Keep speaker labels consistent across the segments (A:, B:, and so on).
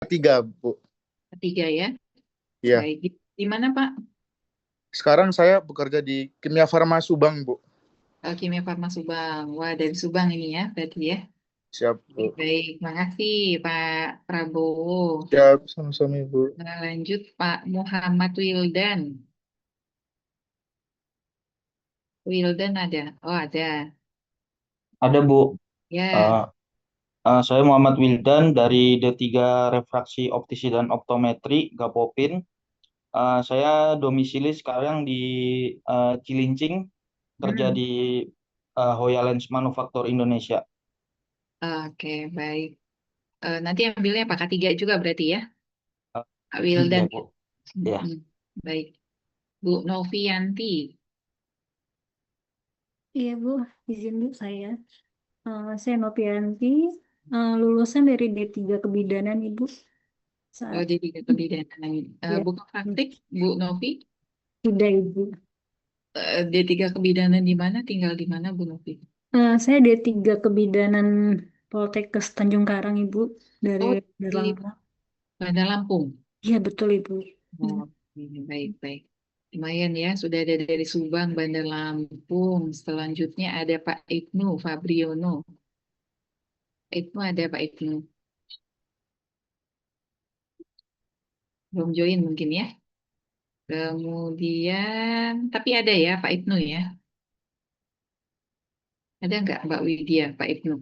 A: ketiga, Bu.
B: Ketiga ya.
A: Iya.
B: Baik. Di mana Pak?
A: Sekarang saya bekerja di Kimia Farma Subang, Bu.
B: Kimia Farma Subang. Wah, dari Subang ini ya, berarti ya.
A: Siap,
B: Baik,
A: Bu.
B: baik. Makasih Pak Prabowo.
A: Siap, sama-sama, Bu.
B: Nah, lanjut Pak Muhammad Wildan. Wildan ada? Oh, ada.
C: Ada Bu.
B: Ya.
C: Eh, saya Muhammad Wildan dari D3 Refraksi Optisi dan Optometri Gapopin. Saya domisili sekarang di Cilincing, kerja
B: Hmm.
C: di Hoya Lens Manufaktur Indonesia.
B: Oke, baik. Nanti ambilnya Pak K3 juga berarti ya,
C: Eh,
B: Pak
C: Tiga
B: Wildan.
C: Bu. Ya.
B: Mm-mm. Baik. Bu Novianti.
D: Iya Bu, izin Bu saya. Saya Nopianti, lulusan dari D3 Kebidanan Ibu.
B: Oh,
D: Saat
B: jadi kebidanan.
D: ya,
B: Buku praktik, Bu Novi.
D: sudah Ibu.
B: D3 kebidanan di mana? Tinggal di mana, Bu Novi?
D: Saya D3 Kebidanan Poltekkes Tanjung Karang Ibu,
B: Oh,
D: dari
B: di
D: Lampung.
B: Bandar Lampung.
D: Iya betul Ibu.
B: Oh, ini baik-baik. Lumayan ya, sudah ada dari Subang, Bandar Lampung. Selanjutnya ada Pak Ibnu Fabriono. Ibnu ada Pak Ibnu. Belum join mungkin ya. Kemudian, tapi ada ya Pak Ibnu ya. Ada nggak Mbak Widya, Pak Ibnu?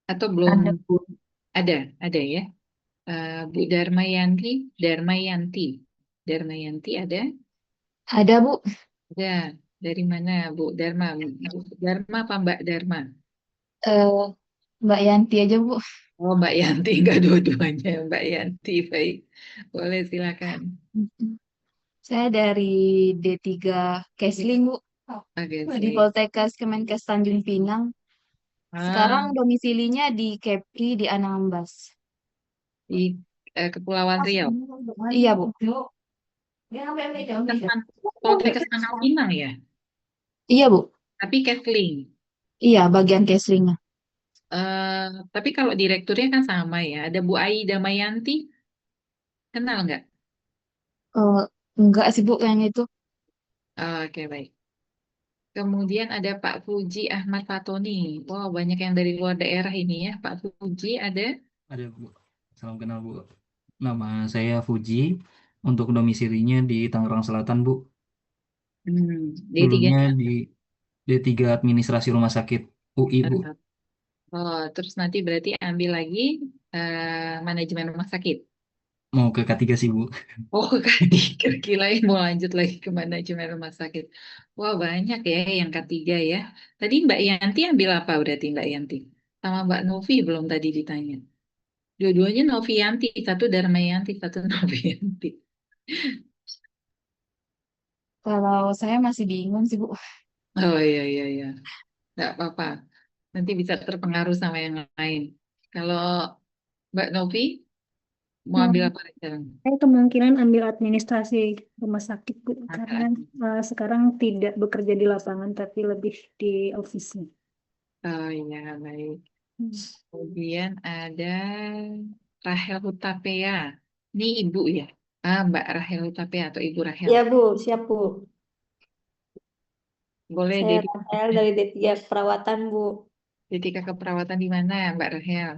B: Atau belum
E: Ada, Bu.
B: ada? Ada ya. Bu Darmayanti, Darmayanti. Darmayanti ada?
E: Ada, Bu.
B: Ada. Dari mana Bu Darma? Bu Darma apa Mbak Darma?
E: Eh, Mbak Yanti aja, Bu.
B: Oh, Mbak Yanti, enggak dua-duanya. Mbak Yanti, baik. Boleh, silakan.
E: Mm-mm. Saya dari D3 Kesling, Bu.
B: Oke,
E: Di
B: sih.
E: Poltekkes Kemenkes Tanjung Pinang.
B: Ah,
E: Sekarang domisilinya di Kepri di Anambas.
B: di Kepulauan Riau.
E: Iya, Bu.
B: Teman Poltekkes Pangkal Pinang ya,
E: Iya, Bu.
B: tapi Kefling.
E: Iya, bagian Keslingnya.
B: Tapi kalau direkturnya kan sama ya. Ada Bu Aida Mayanti, kenal nggak?
E: Eh, enggak sih, Bu, yang itu.
B: Oke, baik. Kemudian ada Pak Fuji Ahmad Fatoni. Wow, banyak yang dari luar daerah ini ya. Pak Fuji ada.
F: Ada Bu. Salam kenal Bu. Nama saya Fuji. Untuk domisilinya di Tangerang Selatan Bu.
B: D3.
F: Dulunya di D3 Administrasi Rumah Sakit UI Bu.
B: Oh, terus nanti berarti ambil lagi manajemen rumah sakit.
F: Mau ke K3 sih Bu.
B: Oh, ketiga, kirain mau lanjut lagi ke manajemen rumah sakit. Wah, banyak ya yang ketiga ya. Tadi Mbak Yanti ambil apa berarti Mbak Yanti? Sama Mbak Novi belum tadi ditanya. Dua-duanya Novianti, satu Darmayanti, satu Novianti.
E: Kalau saya masih bingung sih, Bu.
B: Oh iya, iya, iya. Nggak apa-apa. Nanti bisa terpengaruh sama yang lain. Kalau Mbak Novi, mau ambil
D: Hmm,
B: apa sekarang?
D: Saya kemungkinan ambil administrasi rumah sakit Bu, karena
B: Ada.
D: sekarang tidak bekerja di lapangan tapi lebih di office.
B: Oh iya, baik.
D: Hmm.
B: Kemudian ada Rahel Hutapea. Ini ibu ya? Mbak Rahel Hutapea atau Ibu Rahel.
G: Ya Bu, siap Bu.
B: Boleh
G: Saya
B: jadi
G: Rahel dari D3 Perawatan Bu,
B: ketika keperawatan di mana, Mbak Rahel?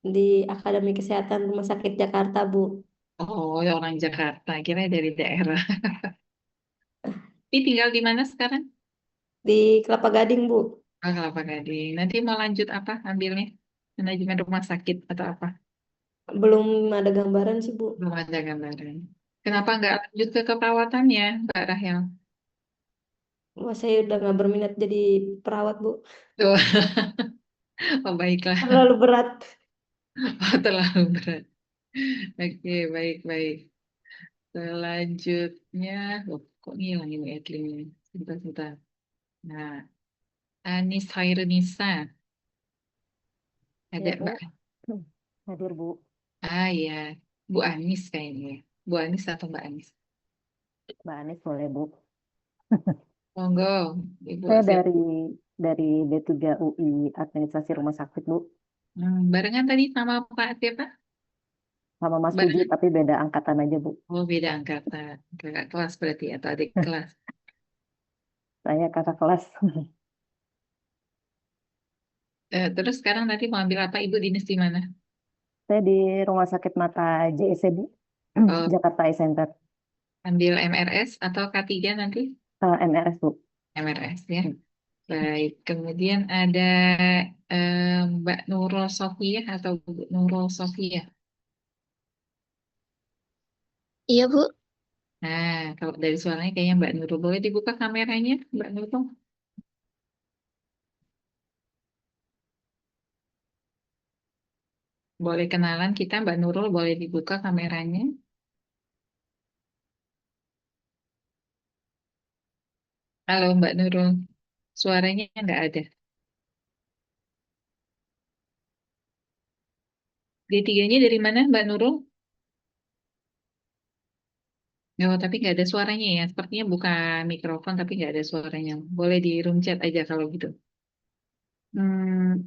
G: di Akademi Kesehatan Rumah Sakit Jakarta Bu.
B: Oh, orang Jakarta. Kira dari daerah. Tapi tinggal di mana sekarang?
G: Di Kelapa Gading Bu.
B: Kelapa Gading. Nanti mau lanjut apa ambilnya? Manajemen rumah sakit atau apa?
G: Belum ada gambaran sih Bu.
B: Belum ada gambaran. Kenapa nggak lanjut ke keperawatannya, Mbak Rahel?
G: Wah, saya udah nggak berminat jadi perawat Bu.
B: Tuh, oh, baiklah.
G: Terlalu berat.
B: Oh, terlalu berat. Oke, baik-baik. Selanjutnya, oh, kok ngilang ini adlinnya? Sebentar-sebentar. Nah, Anis Hairunisa. Ada
H: Ya, Bu.
B: Mbak?
H: Hadir, Bu.
B: Ya, Bu Anis kayaknya. Bu Anis atau Mbak Anis?
H: Mbak Anies boleh, Bu.
B: Monggo, Ibu
H: Saya
B: siap.
H: dari D3 UI Administrasi Rumah Sakit, Bu.
B: Barengan tadi sama Pak siapa?
H: Sama Mas
B: Bareng.
H: Puji, tapi beda angkatan aja, Bu.
B: Oh, beda angkatan. Kakak kelas berarti atau adik kelas.
H: Saya kakak kelas.
B: Terus sekarang nanti mau ambil apa? Ibu dinas di mana?
H: Saya di Rumah Sakit Mata JSC, Bu.
B: Oh,
H: Jakarta Eye Center.
B: ambil MRS atau K3 nanti?
H: MRS, Bu.
B: MRS ya. Baik. Kemudian ada Mbak Nurul Sofia atau Bu Nurul Sofia.
I: Iya, Bu.
B: Nah, kalau dari suaranya kayaknya Mbak Nurul. Boleh dibuka kameranya, Mbak Nurul? Boleh kenalan kita, Mbak Nurul. Boleh dibuka kameranya. Halo, Mbak Nurul. Suaranya nggak ada. D3-nya dari mana, Mbak Nurul? Oh, tapi nggak ada suaranya ya. Sepertinya buka mikrofon, tapi nggak ada suaranya. Boleh di room chat aja kalau gitu.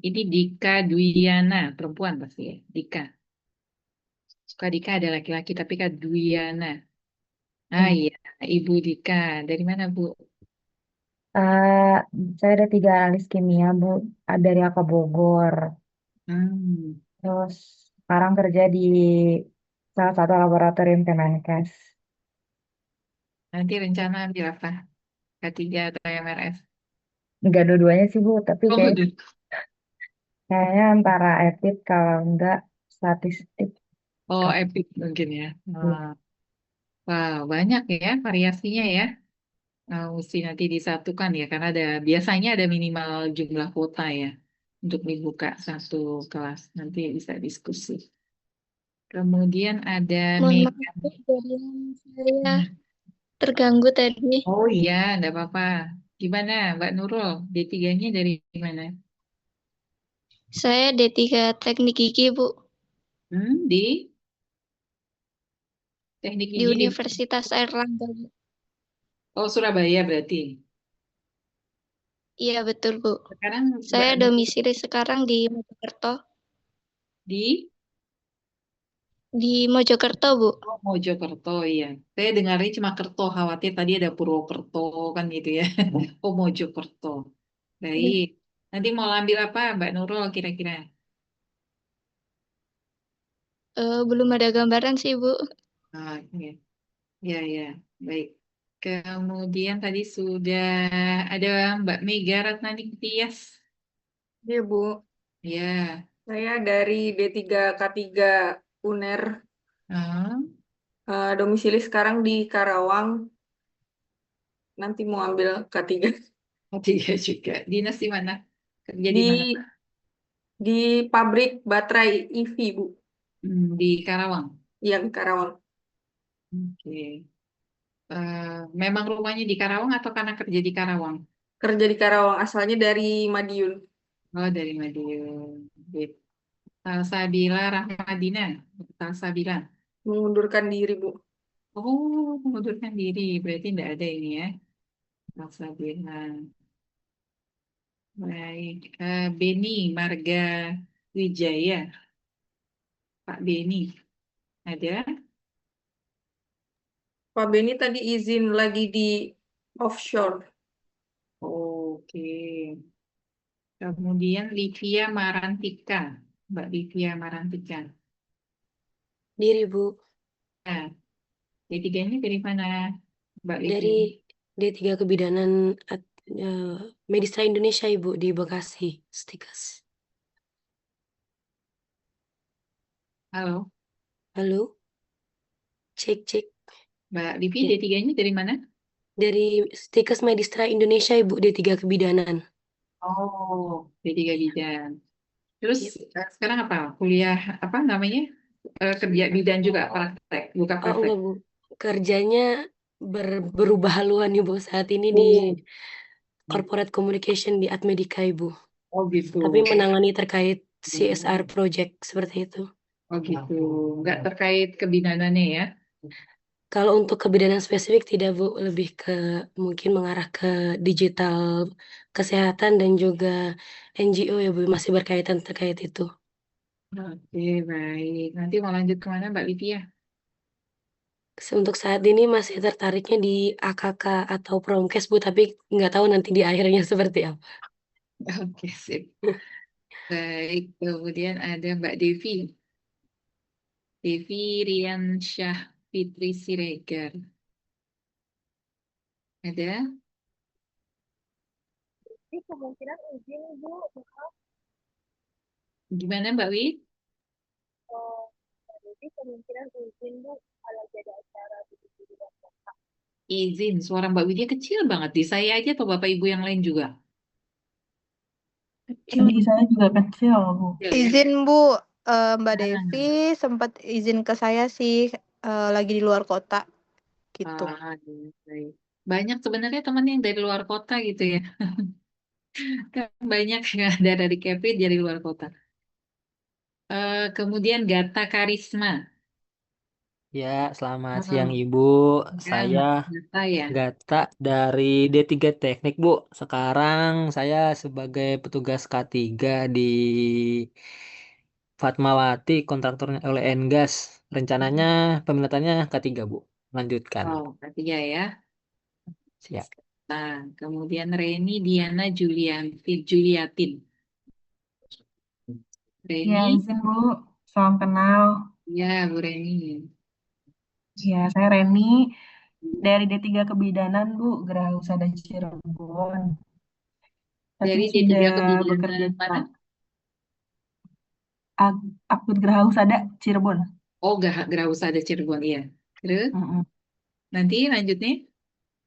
B: Ini Dika Dwiana, perempuan pasti ya. Dika. Suka Dika ada laki-laki, tapi Kak Dwiana. Ah iya, Ibu Dika. Dari mana, Bu?
J: Eh, saya ada 3 analis kimia, Bu, dari AK Bogor.
B: Hmm,
J: Terus sekarang kerja di salah satu laboratorium Kemenkes.
B: nanti rencana ambil apa? K3 atau MRS?
J: Enggak dua-duanya sih, Bu, tapi
B: Oh, udah.
J: kayaknya antara etik kalau enggak statistik.
B: Oh, Epic mungkin ya.
J: Iya.
B: Wow, banyak ya variasinya ya. Mesti nanti disatukan ya, karena biasanya ada minimal jumlah kuota ya untuk dibuka satu kelas. Nanti bisa diskusi. Kemudian ada
I: Mohon
B: Mega.
I: maaf, Bu, jaringan saya
B: Nah,
I: terganggu tadi.
B: oh iya, enggak apa-apa. Gimana, Mbak Nurul? D3-nya dari mana?
I: Saya D3 Teknik Gigi, Bu,
B: Di Teknik
I: di
B: Gigi di
I: Universitas Airlangga, Bu.
B: Oh, Surabaya berarti.
I: Iya, betul, Bu.
B: Sekarang
I: Saya
B: Mbak Nurul
I: domisili sekarang
B: di
I: di Mojokerto, Bu.
B: Mojokerto, iya. Saya dengarnya cuma Kerto, khawatir tadi ada Purwokerto kan gitu ya. Oh, Mojokerto. Baik. Nanti mau ambil apa, Mbak Nurul kira-kira?
I: Belum ada gambaran sih, Bu.
B: Ah, iya. Ya, ya. Baik. Kemudian tadi sudah ada Mbak Mega Ratnaning Tias.
K: Iya, Bu.
B: Ya.
K: Saya dari D3K3 UNER.
B: Ah,
K: Domisili sekarang di Karawang. Nanti mau ambil K3
B: tiga juga. Dinas di mana? Kerja di
K: di
B: mana?
K: di pabrik baterai EV, Bu.
B: Di Karawang.
K: Yang Karawang.
B: Oke. Memang rumahnya di Karawang atau karena kerja di Karawang?
K: Kerja di Karawang, asalnya dari Madiun.
B: Oh, dari Madiun. Gitu. Salsabila Rahmadina. Salsabila.
K: Mengundurkan diri, Bu.
B: Oh, mengundurkan diri. Berarti tidak ada ini ya. Salsabila. Baik. Beni Marga Wijaya. Pak Beni. Ada?
K: Pak Beni tadi izin lagi di offshore.
B: Oke. Kemudian Livia Marantika. Mbak Livia Marantika.
G: Diri, Bu.
B: Nah, D3-nya dari mana, Mbak Livia?
G: Dari D3 Kebidanan Medistra Indonesia, Ibu, di Bekasi, Stikes.
B: Halo,
G: Halo? Cek, cek.
B: Mbak Livia,
G: Ya.
B: D3-nya dari mana?
G: Dari Stikes Medistra Indonesia, Ibu, D3 Kebidanan.
B: Oh, D3 bidan. Terus
G: Iya.
B: sekarang apa? Kuliah apa namanya? Kerja bidan juga praktek, buka
G: Oh,
B: praktek.
G: enggak, Bu. Kerjanya berubah haluan, Ibu, saat ini di Corporate Communication di Admedica, Ibu.
B: Oh gitu.
G: Tapi menangani terkait CSR project seperti itu.
B: Oh gitu. Nggak terkait kebidanannya ya?
G: Kalau untuk kebidanan spesifik tidak, Bu, lebih ke mungkin mengarah ke digital kesehatan dan juga NGO ya, Bu, masih berkaitan terkait itu.
B: Oke, baik. Nanti mau lanjut kemana, Mbak Livia?
G: Untuk saat ini masih tertariknya di AKK atau Promkes, Bu, tapi nggak tahu nanti di akhirnya seperti apa.
B: Oke, sip. Baik, kemudian ada Mbak Devi. Devi Riansyah Fitri Siregar. Ada?
L: Jadi kemungkinan izin Bu,
B: Gimana Mbak Wi?
L: jadi kemungkinan izin Bu kalau jadi acara begitu di Jakarta.
B: Izin, suara Mbak Widya kecil banget. Di saya aja atau Bapak Ibu yang lain juga?
M: Di saya juga kecil, Bu.
B: Kecil ya?
I: Izin Bu, Mbak
B: Nah,
I: Devi sempat izin ke saya sih lagi di luar kota gitu.
B: iya, baik. Banyak sebenarnya teman yang dari luar kota gitu ya. Kan banyak yang ada dari Kevin dari luar kota. Kemudian Gata Karisma.
N: Ya, selamat
B: Oh,
N: siang Ibu.
B: ya,
N: Saya
B: Mbak Gata ya.
N: Gata dari D3 Teknik, Bu. Sekarang saya sebagai petugas K3 di Fatmawati, kontraktornya oleh Engas. Rencananya peminatannya K3, Bu. Lanjutkan.
B: Oh, ketiga ya.
N: Siap.
B: Nah, kemudian Reni Diana Juliatin.
M: Ya,
B: Reni,
M: izin Bu. Salam kenal.
B: ya Bu Reni.
M: Ya, saya Reni dari D3 Kebidanan, Bu, Geraha Husada Cirebon. Tapi
B: Dari D3
M: sudah
B: Kebidanan
M: bekerja di
B: mana?
M: Akut Geraha Husada Cirebon.
B: Oh, Grausada Cirebon, iya. Terus, nanti lanjutnya,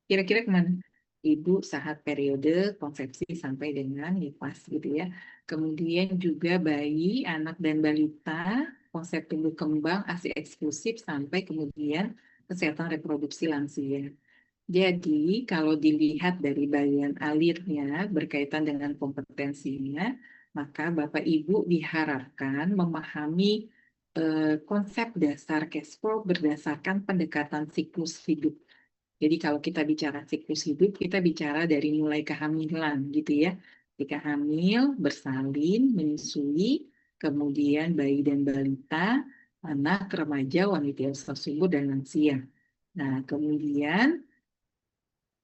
B: kira-kira kemana? Ibu saat periode konsepsi sampai dengan nifas gitu ya. Kemudian juga bayi, anak dan balita, konsep tumbuh kembang, ASI eksklusif sampai kemudian kesehatan reproduksi lansia. Jadi, kalau dilihat dari bagian alirnya berkaitan dengan kompetensinya, maka Bapak Ibu diharapkan memahami konsep dasar cash flow berdasarkan pendekatan siklus hidup. Jadi kalau kita bicara siklus hidup, kita bicara dari mulai kehamilan gitu ya. Ketika hamil, bersalin, menyusui, kemudian bayi dan balita, anak, remaja, wanita usia subur, dan lansia. Nah, kemudian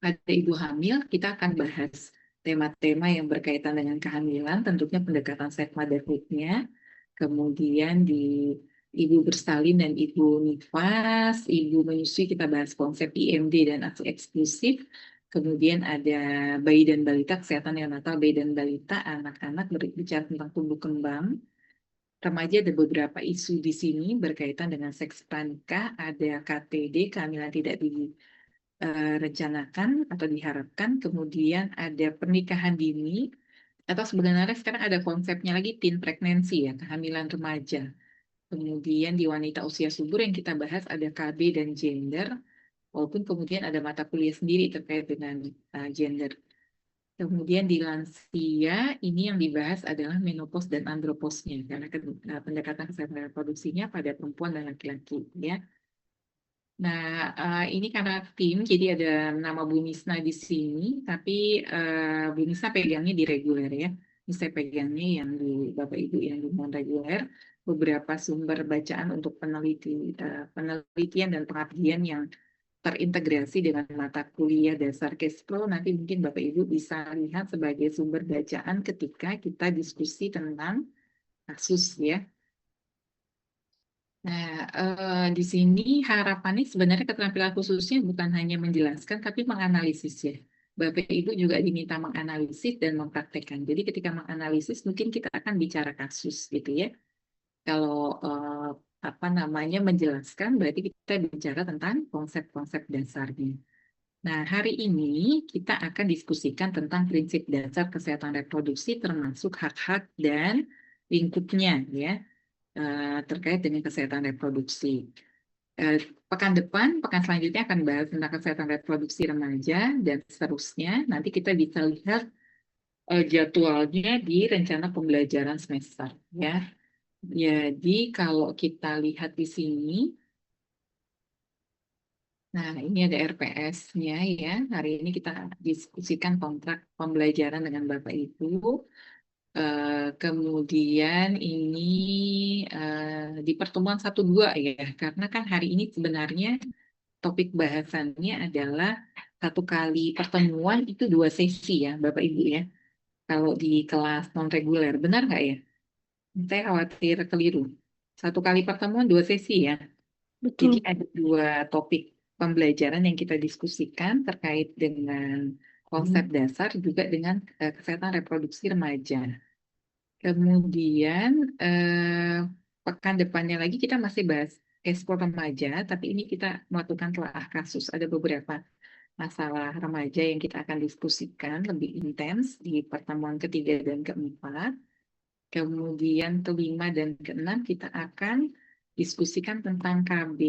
B: pada ibu hamil, kita akan bahas tema-tema yang berkaitan dengan kehamilan, tentunya pendekatan safe motherhood-nya. Kemudian di ibu bersalin dan ibu nifas, ibu menyusui kita bahas konsep IMD dan ASI eksklusif. Kemudian ada bayi dan balita, kesehatan neonatal bayi dan balita, anak-anak berbicara tentang tumbuh kembang. Remaja ada beberapa isu di sini berkaitan dengan seks pranikah, ada KTD, kehamilan tidak direncanakan atau diharapkan, kemudian ada pernikahan dini, atau sebenarnya sekarang ada konsepnya lagi teen pregnancy ya, kehamilan remaja. Kemudian di wanita usia subur yang kita bahas ada KB dan gender, walaupun kemudian ada mata kuliah sendiri terkait dengan gender. Kemudian di lansia ini yang dibahas adalah menopause dan androposnya, karena pendekatan kesehatan reproduksinya pada perempuan dan laki-laki ya. Nah, ini karena tim, jadi ada nama Bu Nisna di sini, tapi Bu Nisna pegangnya di reguler ya. Ini saya pegangnya yang di Bapak Ibu yang di non reguler, beberapa sumber bacaan untuk penelitian dan pengabdian yang terintegrasi dengan mata kuliah dasar cash flow. Nanti mungkin Bapak Ibu bisa lihat sebagai sumber bacaan ketika kita diskusi tentang kasus ya. Nah, di sini harapannya sebenarnya keterampilan khususnya bukan hanya menjelaskan, tapi menganalisis ya. Bapak Ibu juga diminta menganalisis dan mempraktekkan. Jadi ketika menganalisis mungkin kita akan bicara kasus gitu ya. Kalau apa namanya menjelaskan berarti kita bicara tentang konsep-konsep dasarnya. Nah, hari ini kita akan diskusikan tentang prinsip dasar kesehatan reproduksi termasuk hak-hak dan lingkupnya ya. Terkait dengan kesehatan reproduksi. Pekan depan, pekan selanjutnya akan bahas tentang kesehatan reproduksi remaja dan seterusnya. Nanti kita bisa lihat jadwalnya di rencana pembelajaran semester ya. Jadi kalau kita lihat di sini, nah ini ada RPS-nya ya. Hari ini kita diskusikan kontrak pembelajaran dengan Bapak Ibu. Kemudian ini di pertemuan 1-2 ya, karena kan hari ini sebenarnya topik bahasannya adalah 1 kali pertemuan itu 2 sesi ya, Bapak Ibu ya. Kalau di kelas non reguler, benar nggak ya? Saya khawatir keliru. 1 kali pertemuan 2 sesi ya.
D: Betul.
B: Jadi ada 2 topik pembelajaran yang kita diskusikan terkait dengan konsep dasar juga dengan kesehatan reproduksi remaja. Kemudian pekan depannya lagi kita masih bahas ekspor remaja, tapi ini kita melakukan telah kasus. Ada beberapa masalah remaja yang kita akan diskusikan lebih intens di pertemuan ketiga dan keempat. Kemudian kelima dan keenam kita akan diskusikan tentang KB.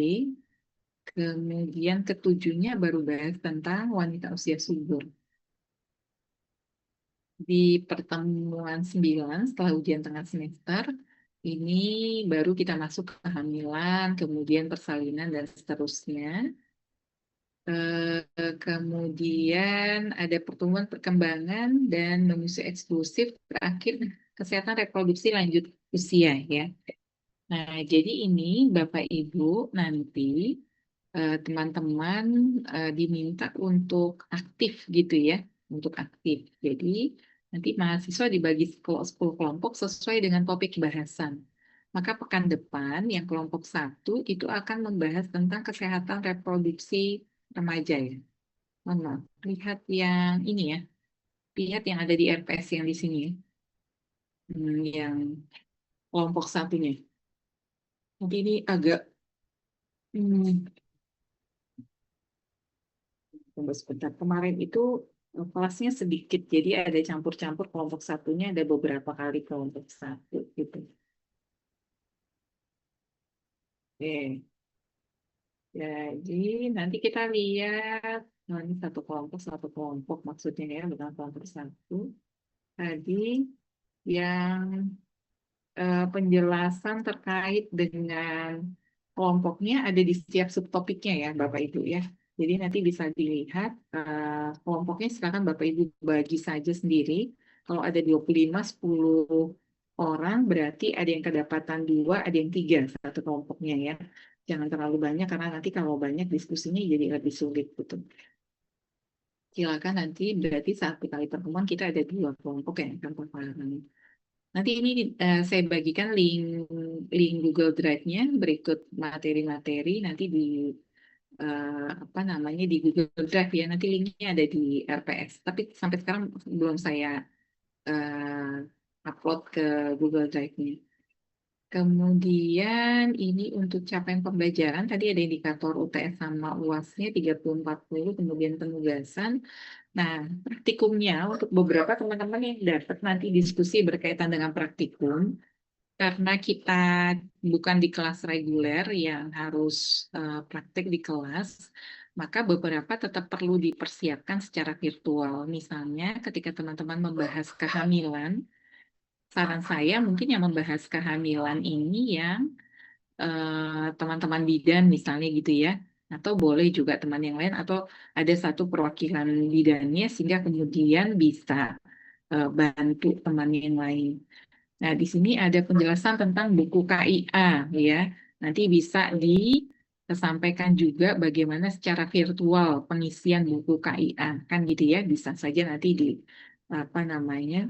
B: Kemudian ketujuhnya baru bahas tentang wanita usia subur. Di pertemuan 9 setelah ujian tengah semester, ini baru kita masuk ke kehamilan, kemudian persalinan, dan seterusnya. Kemudian ada pertemuan perkembangan dan menyusui eksklusif, terakhir kesehatan reproduksi lanjut usia ya. Nah, jadi ini Bapak Ibu nanti teman-teman diminta untuk aktif gitu ya, untuk aktif. Jadi nanti mahasiswa dibagi 10 kelompok sesuai dengan topik bahasan. Maka pekan depan yang kelompok 1 itu akan membahas tentang kesehatan reproduksi remaja ya. Mohon maaf, lihat yang ini ya, lihat yang ada di RPS yang di sini ya. Yang kelompok 1-nya. Nanti ini agak tunggu sebentar. Kemarin itu kelasnya sedikit, jadi ada campur-campur kelompok 1-nya ada beberapa kali kelompok 1 gitu. Oke. Jadi nanti kita lihat, ini satu kelompok maksudnya ya, bukan kelompok 1. Tadi yang penjelasan terkait dengan kelompoknya ada di setiap subtopiknya ya, Bapak Ibu ya. Jadi nanti bisa dilihat kelompoknya, silakan Bapak Ibu bagi saja sendiri. Kalau ada 25, 10 orang berarti ada yang kedapatan 2, ada yang 3 satu kelompoknya ya. Jangan terlalu banyak karena nanti kalau banyak diskusinya jadi lebih sulit gitu. Silakan nanti berarti 1 kali pertemuan kita ada 2 kelompok yang akan berparalel. Nanti ini saya bagikan link Google Drive-nya berikut materi-materi nanti di apa namanya di Google Drive ya. Nanti linknya ada di RPS. Tapi sampai sekarang belum saya upload ke Google Drive-nya. Kemudian ini untuk capaian pembelajaran tadi ada indikator UTS sama UAS-nya 30-40, kemudian penugasan. Nah, praktikumnya untuk beberapa teman-teman yang dapat nanti diskusi berkaitan dengan praktikum, karena kita bukan di kelas reguler yang harus praktek di kelas, maka beberapa tetap perlu dipersiapkan secara virtual. Misalnya ketika teman-teman membahas kehamilan, saran saya mungkin yang membahas kehamilan ini yang teman-teman bidan misalnya gitu ya, atau boleh juga teman yang lain, atau ada satu perwakilan bidannya sehingga kemudian bisa bantu teman yang lain. Nah, di sini ada penjelasan tentang buku KIA ya. Nanti bisa disampaikan juga bagaimana secara virtual pengisian buku KIA kan gitu ya. Bisa saja nanti di apa namanya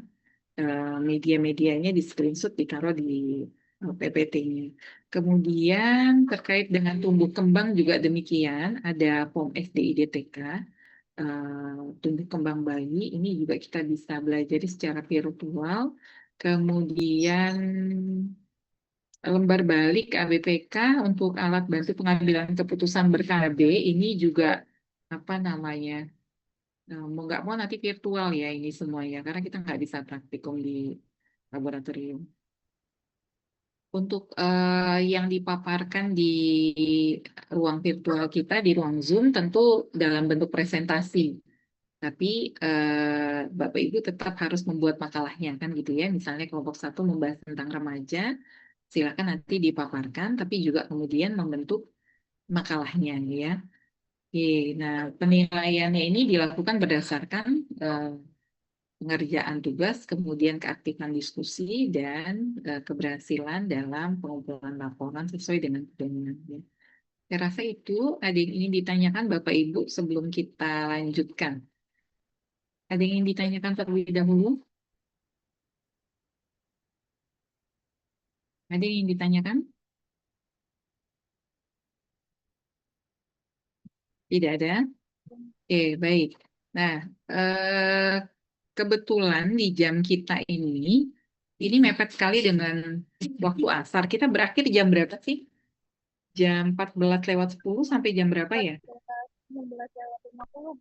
B: media-medianya di screenshot ditaruh di PPT-nya. Kemudian terkait dengan tumbuh kembang juga demikian, ada POM SDIDTK, tumbuh kembang bayi, ini juga kita bisa belajar secara virtual. Kemudian lembar balik ABPK untuk alat bantu pengambilan keputusan ber-KB, ini juga apa namanya, mau nggak mau nanti virtual ya ini semuanya, karena kita nggak bisa praktikum di laboratorium. Untuk yang dipaparkan di ruang virtual kita, di ruang Zoom, tentu dalam bentuk presentasi. Tapi Bapak Ibu tetap harus membuat makalahnya, kan gitu ya. Misalnya kelompok 1 membahas tentang remaja, silakan nanti dipaparkan, tapi juga kemudian membentuk makalahnya ya. Oke, nah penilaiannya ini dilakukan berdasarkan pengerjaan tugas, kemudian keaktifan diskusi, dan keberhasilan dalam pengumpulan laporan sesuai dengan pedomannya. Saya rasa itu ada yang ingin ditanyakan Bapak Ibu sebelum kita lanjutkan. Ada yang ingin ditanyakan terlebih dahulu? Ada yang ingin ditanyakan? Tidak ada? Oke, baik. Nah, kebetulan di jam kita ini mepet sekali dengan waktu asar. Kita berakhir jam berapa sih? Jam 14:10 sampai jam berapa ya?
L: 16:50, Bu.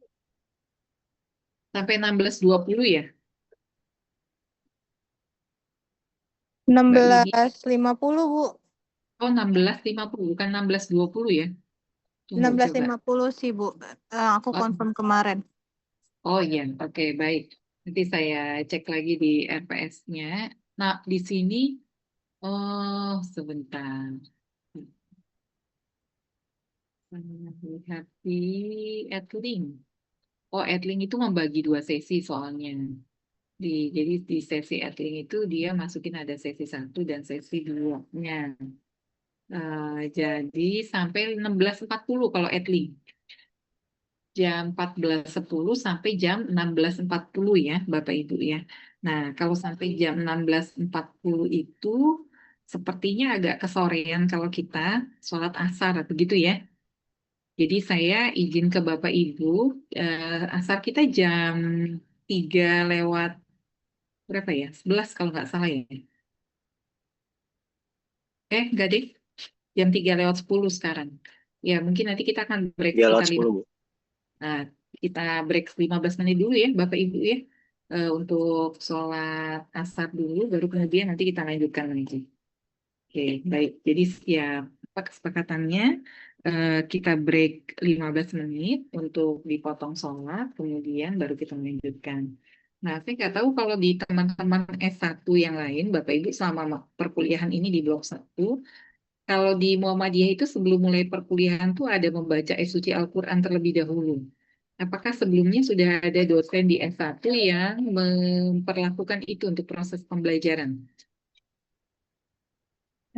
B: Sampai 16:20 ya? Mbak Ludi?
I: 16:50, Bu.
B: Oh, 16:50, bukan 16:20 ya? Tunggu coba.
I: 16:50 sih, Bu. Aku
B: Oh,
I: confirm kemarin.
B: oh iya, oke, baik. Nanti saya cek lagi di RPS-nya. Nah, di sini, oh, sebentar. Lihat di Edlink. Oh, Edlink itu membagi 2 sesi soalnya. Jadi di sesi Edlink itu dia masukin ada sesi 1 dan sesi 2-nya. Jadi sampai 16:40 kalau Edlink. Jam 14:10 sampai jam 16:40 ya, Bapak Ibu ya. Nah, kalau sampai jam 16:40 itu sepertinya agak kesorean kalau kita sholat asar, begitu ya. Jadi saya izin ke Bapak Ibu, asar kita jam 3 lewat berapa ya? 11 kalau nggak salah ya. Enggak deh. Jam 3:10 sekarang. Ya, mungkin nanti kita akan break
O: 3 lewat
B: sekitar
O: 10, Bu.
B: Nah, kita break 15 menit dulu ya, Bapak Ibu ya, untuk sholat asar dulu, baru kemudian nanti kita lanjutkan lagi. Oke, baik. Jadi ya, apa kesepakatannya? Kita break 15 menit untuk dipotong sholat, kemudian baru kita lanjutkan. Nah, saya nggak tahu kalau di teman-teman S1 yang lain, Bapak Ibu selama perkuliahan ini di blok 1, kalau di Muhammadiyah itu sebelum mulai perkuliahan tuh ada membaca ayat suci Al-Quran terlebih dahulu. Apakah sebelumnya sudah ada dosen di S1 yang memperlakukan itu untuk proses pembelajaran?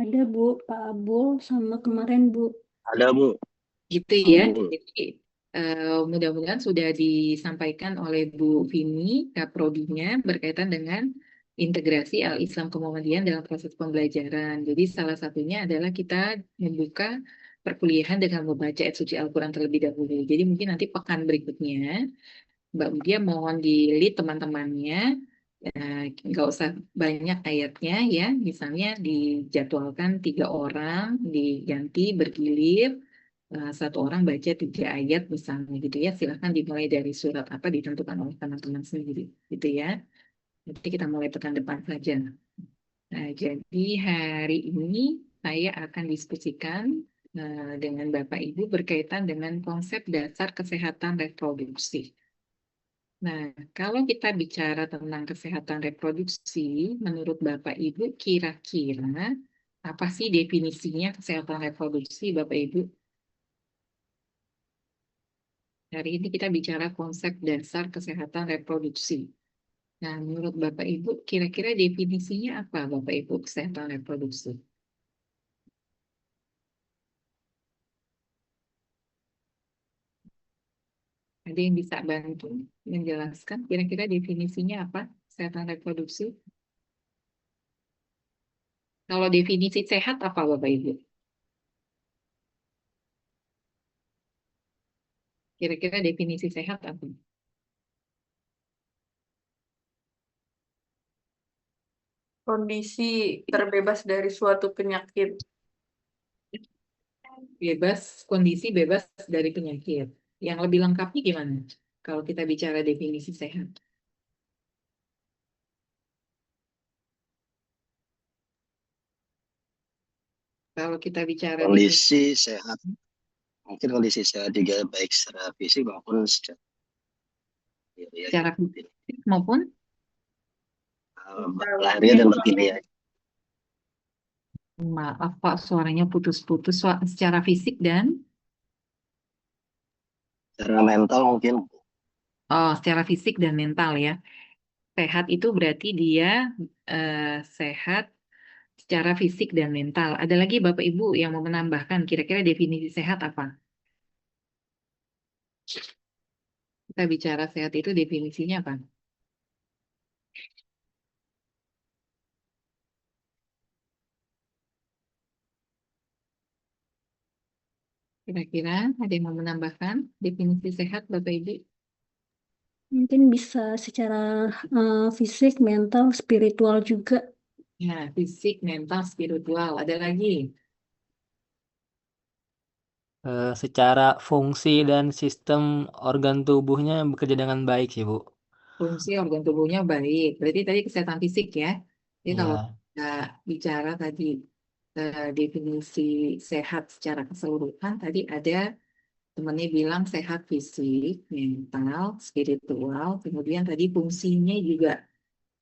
D: Ada, Bu. Pak Abul sama kemarin, Bu.
O: Ada, Bu.
B: Gitu ya.
O: Bu.
B: Jadi mudah-mudahan sudah disampaikan oleh Bu Vini, Kaprodinya, berkaitan dengan integrasi Al-Islam Kemuhammadiyaan dalam proses pembelajaran. Jadi salah satunya adalah kita membuka perkuliahan dengan membaca ayat suci Al-Quran terlebih dahulu. Jadi mungkin nanti pekan berikutnya Mbak Mudia mohon di-lead teman-temannya, nggak usah banyak ayatnya ya, misalnya dijadwalkan 3 orang, diganti bergilir, 1 orang baca 3 ayat misalnya gitu ya, silahkan dimulai dari surat apa ditentukan oleh teman-teman sendiri gitu ya. Nanti kita mulai pekan depan saja. Nah, jadi hari ini saya akan diskusikan dengan Bapak Ibu berkaitan dengan konsep dasar kesehatan reproduksi. Nah, kalau kita bicara tentang kesehatan reproduksi, menurut Bapak Ibu kira-kira apa sih definisinya kesehatan reproduksi, Bapak Ibu? Hari ini kita bicara konsep dasar kesehatan reproduksi. Nah, menurut Bapak Ibu kira-kira definisinya apa, Bapak Ibu, kesehatan reproduksi? Ada yang bisa bantu menjelaskan kira-kira definisinya apa kesehatan reproduksi? Kalau definisi sehat apa, Bapak Ibu? Kira-kira definisi sehat apa?
K: Kondisi terbebas dari suatu penyakit.
B: Kondisi bebas dari penyakit. Yang lebih lengkapnya gimana? Kalau kita bicara definisi sehat. Kalau kita bicara
O: Kondisi sehat, mungkin kondisi sehat juga baik secara fisik maupun
B: secara fisik maupun
O: lahiriah dan batiniah.
B: Maaf Pak, suaranya putus-putus. Secara fisik dan
O: secara mental mungkin.
B: secara fisik dan mental ya. Sehat itu berarti dia sehat secara fisik dan mental. Ada lagi Bapak Ibu yang mau menambahkan kira-kira definisi sehat apa? Kita bicara sehat itu definisinya apa? Kira-kira ada yang mau menambahkan definisi sehat Bapak Ibu?
D: Mungkin bisa secara fisik, mental, spiritual juga.
B: Ya, fisik, mental, spiritual. Ada lagi?
N: Secara fungsi dan sistem organ tubuhnya bekerja dengan baik sih, Bu.
B: Fungsi organ tubuhnya baik. Berarti tadi kesehatan fisik ya. Jadi kalau
N: Iya.
B: kita bicara tadi definisi sehat secara keseluruhan, tadi ada temannya bilang sehat fisik, mental, spiritual, kemudian tadi fungsinya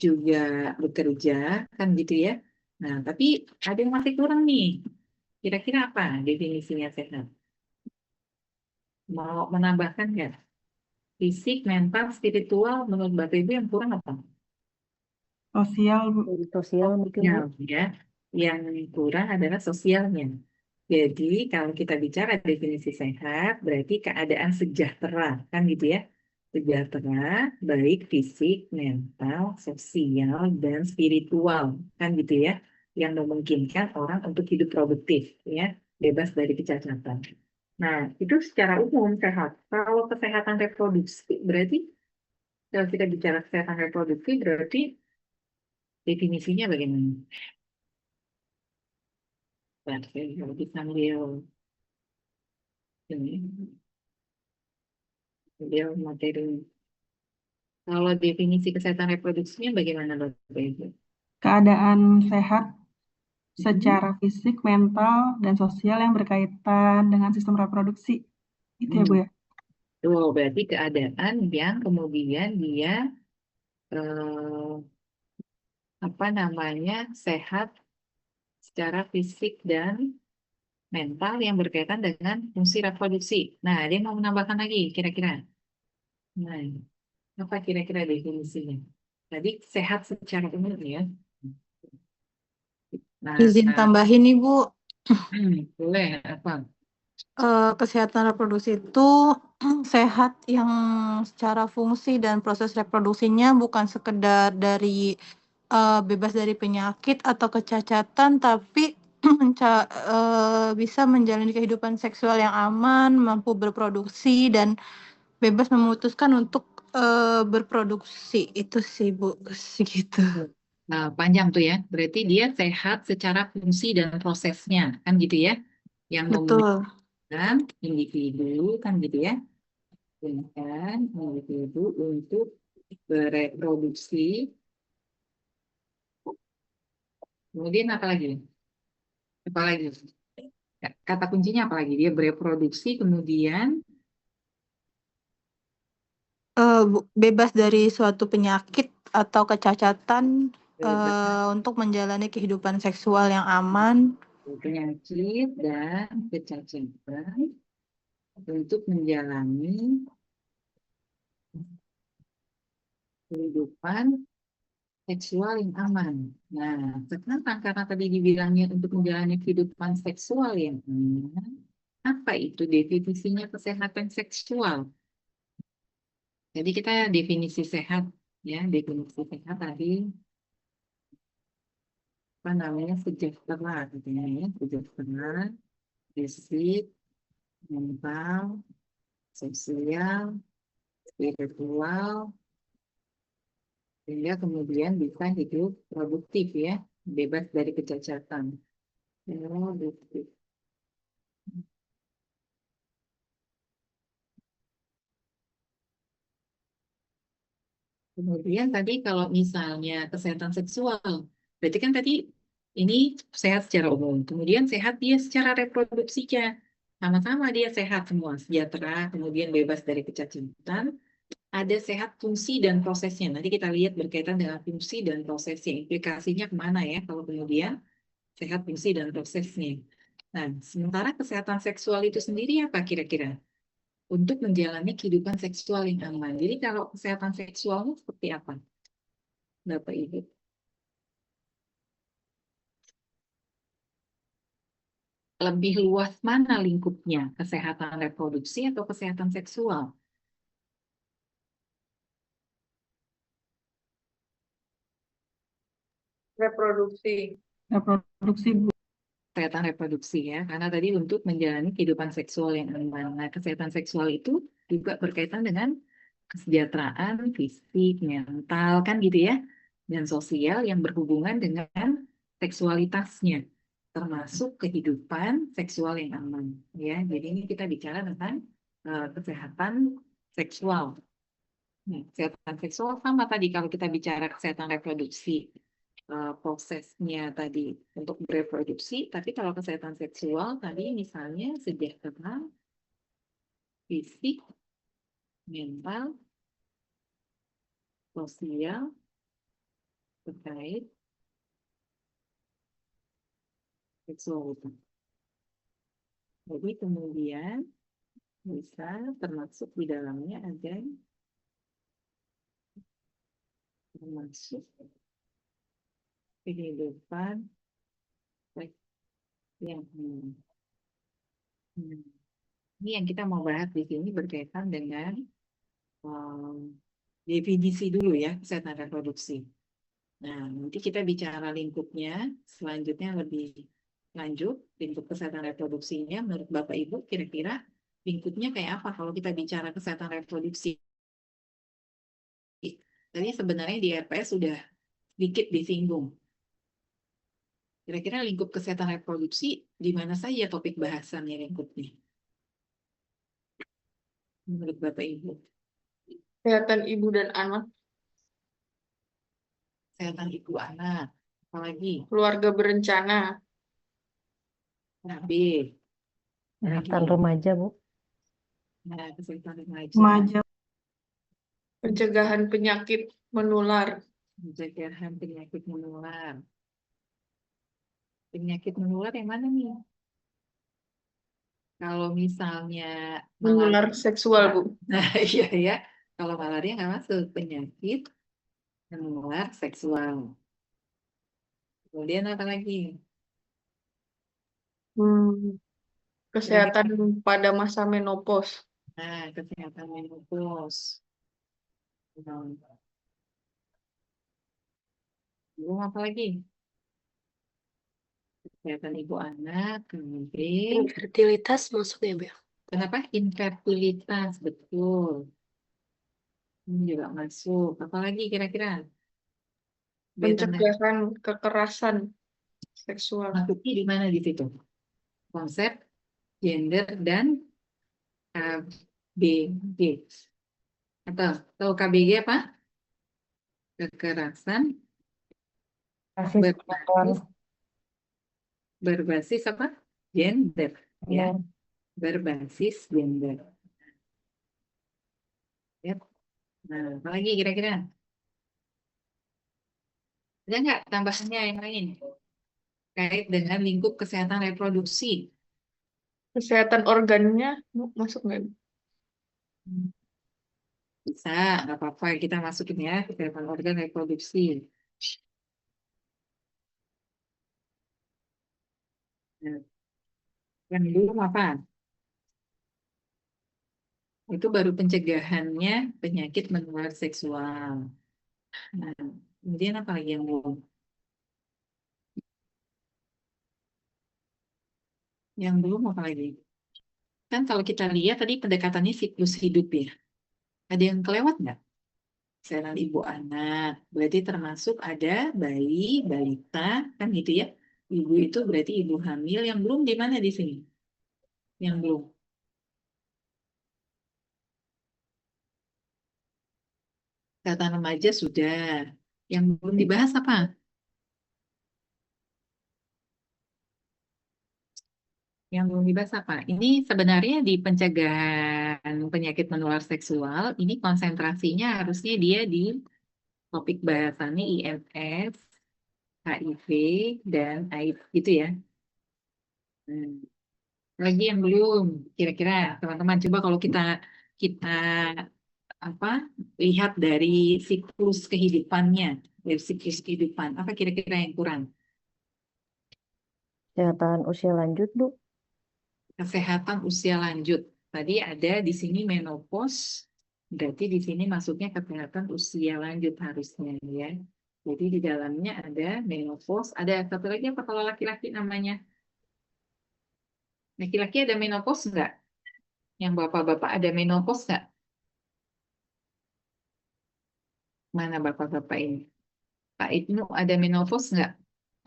B: juga bekerja, kan gitu ya. Nah, tapi ada yang masih kurang nih. Kira-kira apa definisinya sehat? Mau menambahkan nggak? Fisik, mental, spiritual, menurut Bapak Ibu yang kurang apa?
M: Sosial, Bu.
H: Sosial mungkin, Bu.
B: Sosial, ya. Yang kurang adalah sosialnya. Jadi kalau kita bicara definisi sehat, berarti keadaan sejahtera, kan gitu ya. Sejahtera, baik fisik, mental, sosial, dan spiritual, kan gitu ya. Yang memungkinkan orang untuk hidup produktif, ya, bebas dari kecacatan. Nah, itu secara umum sehat. Kalau kesehatan reproduksi, berarti kalau kita bicara kesehatan reproduksi, berarti definisinya bagaimana? Berarti kalau disambil ini, sambil materi. Kalau definisi kesehatan reproduksinya bagaimana, Bapak Ibu?
M: Keadaan sehat secara fisik, mental, dan sosial yang berkaitan dengan sistem reproduksi. Itu ya, Bu ya?
B: Tuh, berarti keadaan yang kemudian dia apa namanya sehat secara fisik dan mental yang berkaitan dengan fungsi reproduksi. Nah, dia mau menambahkan lagi kira-kira. Nah, apa kira-kira definisinya? Tadi sehat secara umum ya. Nah,
I: Izin tambahin nih Bu,
B: boleh apa?
I: kesehatan reproduksi itu sehat yang secara fungsi dan proses reproduksinya bukan sekedar dari bebas dari penyakit atau kecacatan, tapi bisa menjalani kehidupan seksual yang aman, mampu berproduksi, dan bebas memutuskan untuk berproduksi. Itu sih Bu, segitu.
B: Nah, panjang tuh ya. Berarti dia sehat secara fungsi dan prosesnya, kan gitu ya. Yang
I: Betul.
B: memungkinkan individu, kan gitu ya. Memungkinkan individu untuk bereproduksi. Kemudian apa lagi? Apa lagi? Kata kuncinya apa lagi? Dia bereproduksi, kemudian
I: Bebas dari suatu penyakit atau kecacatan untuk menjalani kehidupan seksual yang aman.
B: Penyakit dan kecacatan untuk menjalani kehidupan seksual yang aman. Nah, sekarang karena tadi dibilangnya untuk menjalani kehidupan seksual yang aman, apa itu definisinya kesehatan seksual? Jadi kita definisi sehat, ya, definisi sehat tadi apa namanya sejahtera, gitu ya, sejahtera, fisik, mental, sosial, spiritual, sehingga kemudian bisa hidup produktif ya, bebas dari kecacatan. Produktif. Kemudian tadi kalau misalnya kesehatan seksual, berarti kan tadi ini sehat secara umum. Kemudian sehat dia secara reproduksinya. Sama-sama dia sehat semua, sejahtera, kemudian bebas dari kecacatan. Ada sehat fungsi dan prosesnya. Nanti kita lihat berkaitan dengan fungsi dan prosesnya. Implikasinya kemana ya kalau kemudian sehat fungsi dan prosesnya. Nah, sementara kesehatan seksual itu sendiri apa kira-kira? Untuk menjalani kehidupan seksual yang aman. Jadi kalau kesehatan seksualnya seperti apa? Bapak Ibu? Lebih luas mana lingkupnya? Kesehatan reproduksi atau kesehatan seksual?
K: Reproduksi.
M: Reproduksi, Bu.
B: Kesehatan reproduksi ya, karena tadi untuk menjalani kehidupan seksual yang aman. Nah, kesehatan seksual itu juga berkaitan dengan kesejahteraan fisik, mental, kan gitu ya, dan sosial yang berhubungan dengan seksualitasnya, termasuk kehidupan seksual yang aman. Ya, jadi ini kita bicara tentang kesehatan seksual. Nah, kesehatan seksual sama tadi kalau kita bicara kesehatan reproduksi. Prosesnya tadi untuk bereproduksi, tapi kalau kesehatan seksual tadi misalnya sejahtera, fisik, mental, sosial, terkait seksualitas. Jadi kemudian bisa termasuk di dalamnya ada termasuk kehidupan yang ini yang kita mau bahas di sini berkaitan dengan definisi dulu ya kesehatan reproduksi. Nah, nanti kita bicara lingkupnya selanjutnya lebih lanjut, lingkup kesehatan reproduksinya menurut Bapak Ibu kira-kira lingkupnya kayak apa kalau kita bicara kesehatan reproduksi? Tadi sebenarnya di RPS sudah sedikit disinggung. Kira-kira lingkup kesehatan reproduksi di mana saja topik bahasannya lingkupnya? Menurut Bapak Ibu.
K: Kesehatan ibu dan anak.
B: Kesehatan ibu anak. Apalagi?
K: Keluarga berencana.
B: Nah, B.
H: Kesehatan remaja, Bu.
B: Nah, kesehatan remaja.
M: Remaja.
K: Pencegahan penyakit menular.
B: Pencegahan penyakit menular. Penyakit menular yang mana nih? Kalau misalnya
K: Menular seksual, Bu.
B: Nah, iya ya. Kalau malaria nggak masuk penyakit menular seksual. Kemudian apa lagi?
K: Kesehatan pada masa menopause.
B: Nah, kesehatan menopause. Belum apa lagi? Kesehatan ibu anak, kemudian
G: Infertilitas masuk ya, Bu?
B: kenapa? Infertilitas, betul. Ini juga masuk. Apalagi kira-kira?
K: Pencegahan kekerasan seksual.
B: Masuknya di mana di situ? Konsep gender dan KBG. Atau tahu KBG apa? Kekerasan berbasis apa? Gender. Ya. Berbasis gender. Ya. Nah, apa lagi kira-kira? Ada nggak tambahannya yang lain? Kait dengan lingkup kesehatan reproduksi.
K: Kesehatan organnya masuk nggak?
B: Bisa, nggak apa-apa. Kita masukin ya, kesehatan organ reproduksi. Nah, yang belum apa? Itu baru pencegahannya penyakit menular seksual. Nah, kemudian apa lagi yang belum? Yang belum apa lagi? Kan kalau kita lihat tadi pendekatannya siklus hidup ya. Ada yang kelewat nggak? Kesehatan ibu anak, berarti termasuk ada bayi, balita, kan gitu ya. Ibu itu berarti ibu hamil, yang belum di mana di sini? Yang belum. Kesehatan remaja sudah. Yang belum dibahas apa? Yang belum dibahas apa? Ini sebenarnya di pencegahan penyakit menular seksual, ini konsentrasinya harusnya dia di topik bahasannya IMS, HIV, dan AIDS gitu ya. Lagi yang belum, kira-kira teman-teman coba kalau kita apa lihat dari siklus kehidupannya, dari siklus kehidupan. Apa kira-kira yang kurang?
H: Kesehatan usia lanjut, Bu.
B: Kesehatan usia lanjut. Tadi ada di sini menopause, berarti di sini masuknya kesehatan usia lanjut harusnya ya. Jadi di dalamnya ada menopause, ada satu lagi apa kalau laki-laki namanya? Laki-laki ada menopause nggak? Yang bapak-bapak ada menopause nggak? Mana bapak-bapak ini? Pak Ibnu ada menopause nggak?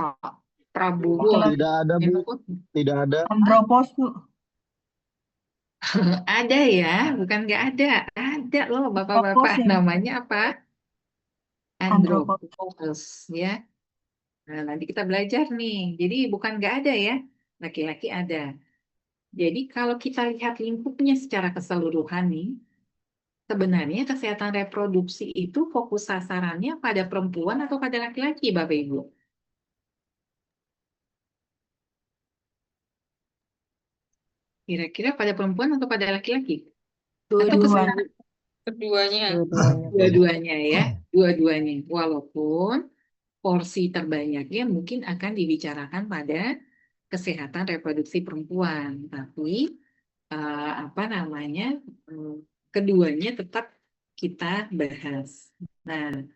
B: Pak Prabowo
M: Laki-laki
O: Tidak ada, Bu.
B: menopause?
O: Tidak ada.
M: andropos, Bu.
B: Ada ya, bukan nggak ada. Ada loh
M: Andropos
B: bapak-bapak.
M: ya, Bu.
B: Namanya apa?
M: Andropos.
B: Andropause ya. Nah, nanti kita belajar nih. Jadi bukan nggak ada ya, laki-laki ada. Jadi kalau kita lihat lingkupnya secara keseluruhan nih, sebenarnya kesehatan reproduksi itu fokus sasarannya pada perempuan atau pada laki-laki, Bapak Ibu? Kira-kira pada perempuan atau pada laki-laki? Atau
M: Dua-duanya.
B: kesehatan
K: Keduanya.
H: Dua-duanya.
B: dua-duanya ya, dua-duanya. Walaupun porsi terbanyaknya mungkin akan dibicarakan pada kesehatan reproduksi perempuan, tapi apa namanya keduanya tetap kita bahas. Nah,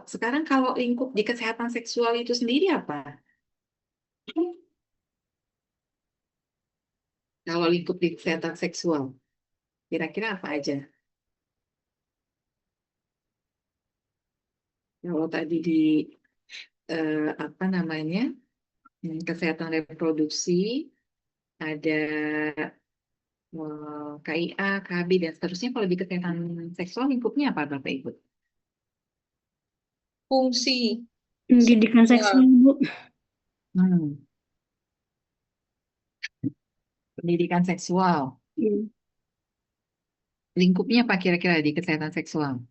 B: sekarang kalau lingkup di kesehatan seksual itu sendiri apa? Kalau lingkup di kesehatan seksual, kira-kira apa aja? Kalau tadi di apa namanya kesehatan reproduksi ada KIA, KB dan seterusnya. Kalau di kesehatan seksual lingkupnya apa, Bapak Ibu?
K: Fungsi
D: Pendidikan
K: seksual.
D: seksual, Bu.
B: Pendidikan seksual.
D: Iya.
B: Lingkupnya apa kira-kira di kesehatan seksual?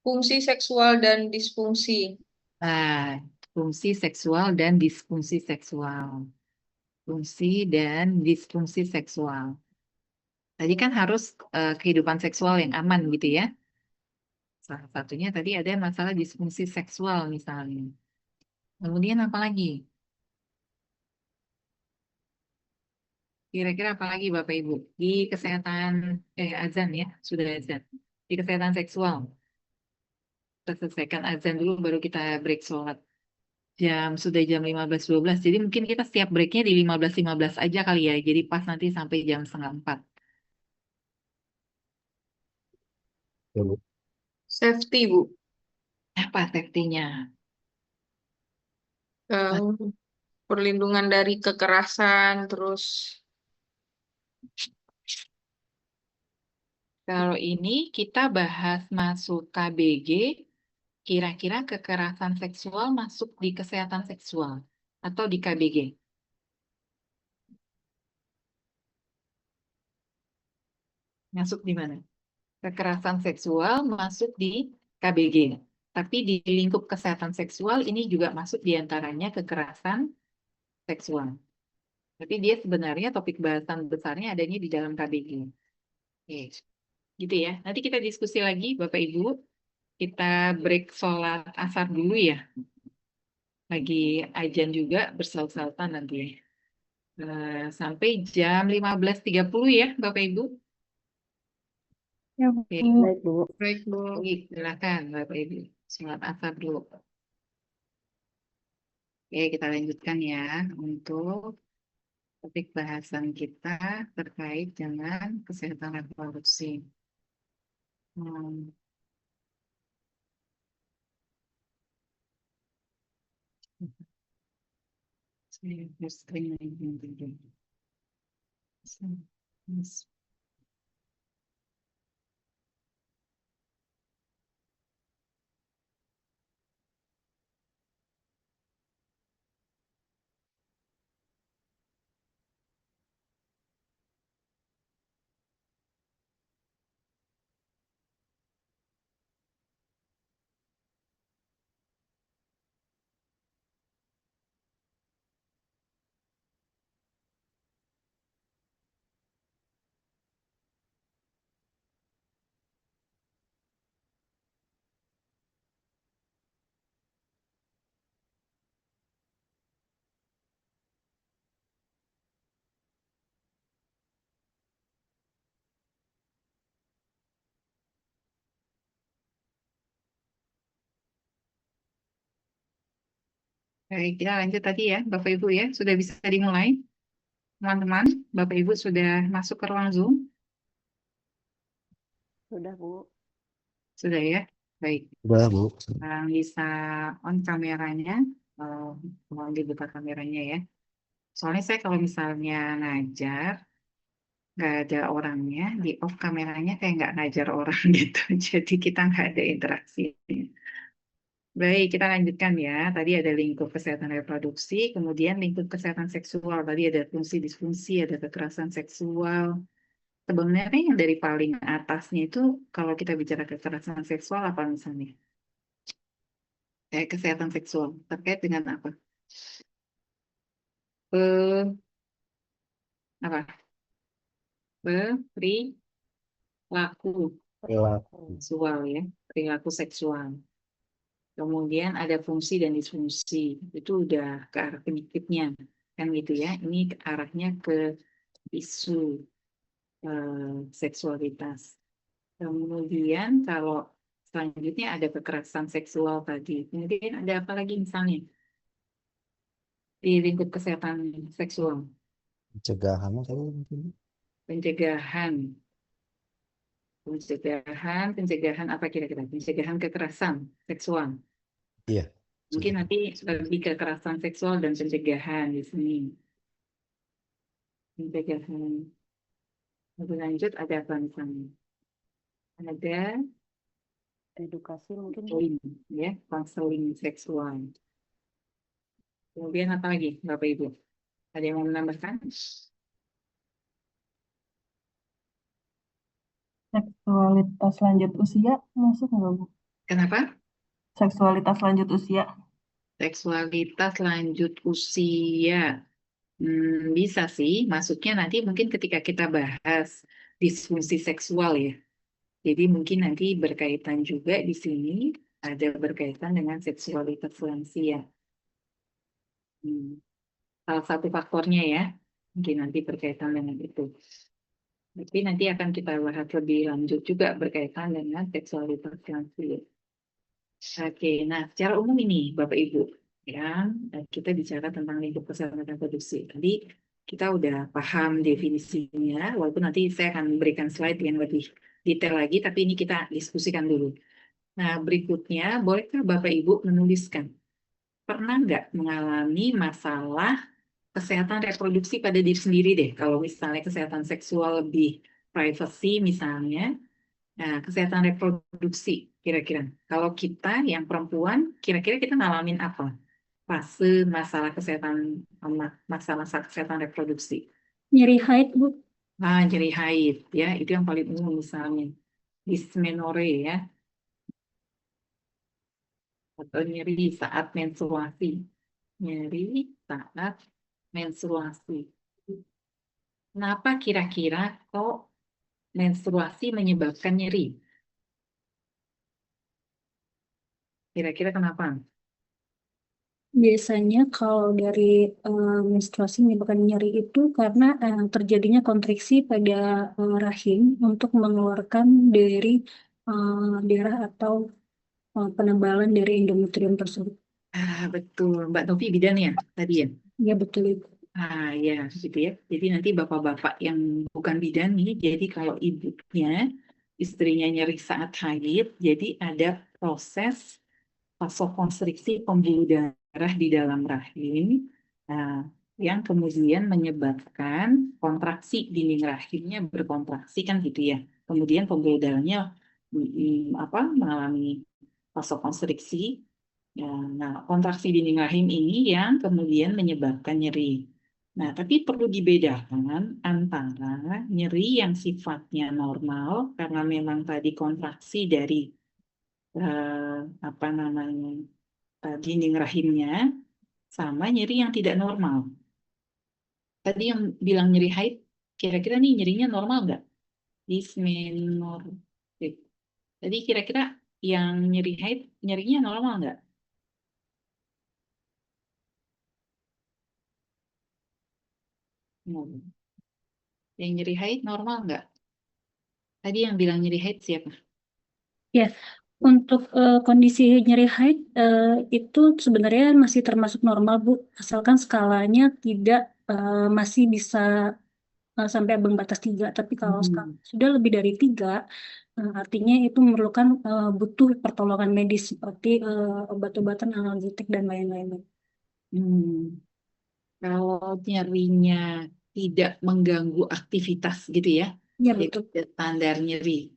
K: Fungsi seksual dan disfungsi.
B: Nah, fungsi seksual dan disfungsi seksual. Fungsi dan disfungsi seksual. Tadi kan harus kehidupan seksual yang aman gitu ya. Salah satunya tadi ada masalah disfungsi seksual misalnya. Kemudian apa lagi? Kira-kira apa lagi Bapak Ibu? Di kesehatan, azan ya, sudah azan. Di kesehatan seksual. Kita selesaikan azan dulu baru kita break sholat. Sudah jam 15.12. Jadi mungkin kita setiap breaknya di 15.15 aja kali ya. Jadi pas nanti sampai jam setengah 4.
K: Safety, Bu.
B: Apa safety-nya?
K: Perlindungan dari kekerasan, terus
B: Kalau ini kita bahas masuk KBG, kira-kira kekerasan seksual masuk di kesehatan seksual atau di KBG? Masuk di mana? Kekerasan seksual masuk di KBG. Tapi di lingkup kesehatan seksual ini juga masuk diantaranya kekerasan seksual. Tapi dia sebenarnya topik bahasan besarnya adanya di dalam KBG. Oke, gitu ya. Nanti kita diskusi lagi, Bapak Ibu. Kita break sholat asar dulu ya. Lagi ajan juga bersaut-sautan nanti. Sampai jam 15.30 ya, Bapak Ibu.
D: Ya,
B: Oke,
D: Bu.
H: Baik, Bu.
K: baik, Bu.
B: silakan Bapak Ibu. Sholat asar dulu. Oke, kita lanjutkan ya untuk topik bahasan kita terkait dengan kesehatan reproduksi. Hmm. Saya harus screen lagi nanti. Yes. Baik, kita lanjut tadi ya, Bapak Ibu ya. Sudah bisa dimulai, teman-teman. Bapak Ibu sudah masuk ke ruang Zoom?
H: Sudah, Bu.
B: Sudah ya? Baik.
P: Udah, Bu.
B: Bisa on kameranya. Mohon dibuka kameranya ya. Soalnya saya kalau misalnya ngajar, nggak ada orangnya, di off kameranya kayak nggak ngajar orang gitu. Jadi kita nggak ada interaksi. Baik, kita lanjutkan ya. Tadi ada lingkup kesehatan reproduksi, kemudian lingkup kesehatan seksual. Tadi ada fungsi disfungsi, ada kekerasan seksual. Sebenarnya yang dari paling atasnya itu, kalau kita bicara kekerasan seksual apa misalnya? Kesehatan seksual terkait dengan apa? Eh, apa? Perilaku
P: Perilaku.
B: seksual ya, perilaku seksual. Kemudian ada fungsi dan disfungsi. Itu udah ke arah penyakitnya, kan gitu ya. Ini arahnya ke isu seksualitas. Kemudian kalau selanjutnya ada kekerasan seksual tadi. Kemudian ada apa lagi misalnya di lingkup kesehatan seksual?
P: Pencegahan saya mungkin.
B: Pencegahan. Pencegahan apa kira-kira? Pencegahan kekerasan seksual.
P: Iya.
B: Mungkin nanti lebih kekerasan seksual dan pencegahan di sini. Pencegahan. Lebih lanjut ada apa misalnya? Ada
H: Edukasi mungkin, Bu.
B: konseling, ya, konseling seksual. Kemudian apa lagi, Bapak Ibu? Ada yang mau menambahkan?
M: Seksualitas lanjut usia masuk nggak, Bu?
B: Kenapa?
M: Seksualitas lanjut usia.
B: Seksualitas lanjut usia. Bisa sih, masuknya nanti mungkin ketika kita bahas disfungsi seksual ya. Jadi mungkin nanti berkaitan juga di sini, ada berkaitan dengan seksualitas lansia. Salah satu faktornya ya, mungkin nanti berkaitan dengan itu. Tapi nanti akan kita bahas lebih lanjut juga berkaitan dengan seksualitas lansia. Oke, nah secara umum ini Bapak Ibu, ya kita bicara tentang lingkup kesehatan reproduksi. Tadi kita udah paham definisinya, walaupun nanti saya akan memberikan slide yang lebih detail lagi, tapi ini kita diskusikan dulu. Nah berikutnya, bolehkah Bapak Ibu menuliskan, pernah nggak mengalami masalah kesehatan reproduksi pada diri sendiri deh, kalau misalnya kesehatan seksual lebih privacy misalnya. Nah, kesehatan reproduksi, kira-kira. Kalau kita yang perempuan, kira-kira kita ngalamin apa? Fase masalah kesehatan reproduksi.
D: Nyeri haid, Bu.
B: Nah, nyeri haid, ya, itu yang paling umum misalnya. Dysmenorrhea, ya. Atau nyeri saat menstruasi. Nyeri saat menstruasi. Kenapa kira-kira kok menstruasi menyebabkan nyeri? Kira-kira kenapa?
D: Biasanya kalau dari menstruasi menyebabkan nyeri itu karena terjadinya kontraksi pada rahim untuk mengeluarkan dari darah atau penebalan dari endometrium tersebut.
B: Betul, Mbak Novi bidan ya tadi ya?
D: Ya betul Ibu.
B: Ya gitu ya. Jadi nanti bapak-bapak yang bukan bidan nih, jadi kalau ibunya, istrinya nyeri saat haid, jadi ada proses vasokonstriksi pembuluh darah di dalam rahim, yang kemudian menyebabkan kontraksi dinding rahimnya berkontraksi kan gitu ya. Kemudian pembuluh darahnya mengalami vasokonstriksi. Ya, nah, kontraksi dinding rahim ini yang kemudian menyebabkan nyeri. Nah, tapi perlu dibedakan antara nyeri yang sifatnya normal karena memang tadi kontraksi dari dinding rahimnya sama nyeri yang tidak normal. Tadi yang bilang nyeri haid, kira-kira nih nyerinya normal nggak? Dysmenorrhea. Jadi kira-kira yang nyeri haid nyerinya normal nggak? Yang nyeri haid normal nggak? Tadi yang bilang nyeri haid siapa?
D: Ya, Untuk kondisi nyeri haid itu sebenarnya masih termasuk normal, Bu, asalkan skalanya tidak masih bisa sampai ambang batas 3. Tapi kalau skala sudah lebih dari 3, artinya itu memerlukan butuh pertolongan medis seperti obat-obatan analgetik dan lain-lain.
B: Hmm. Kalau nyerinya tidak mengganggu aktivitas gitu ya,
D: Iya,
B: itu
D: betul.
B: standar nyeri.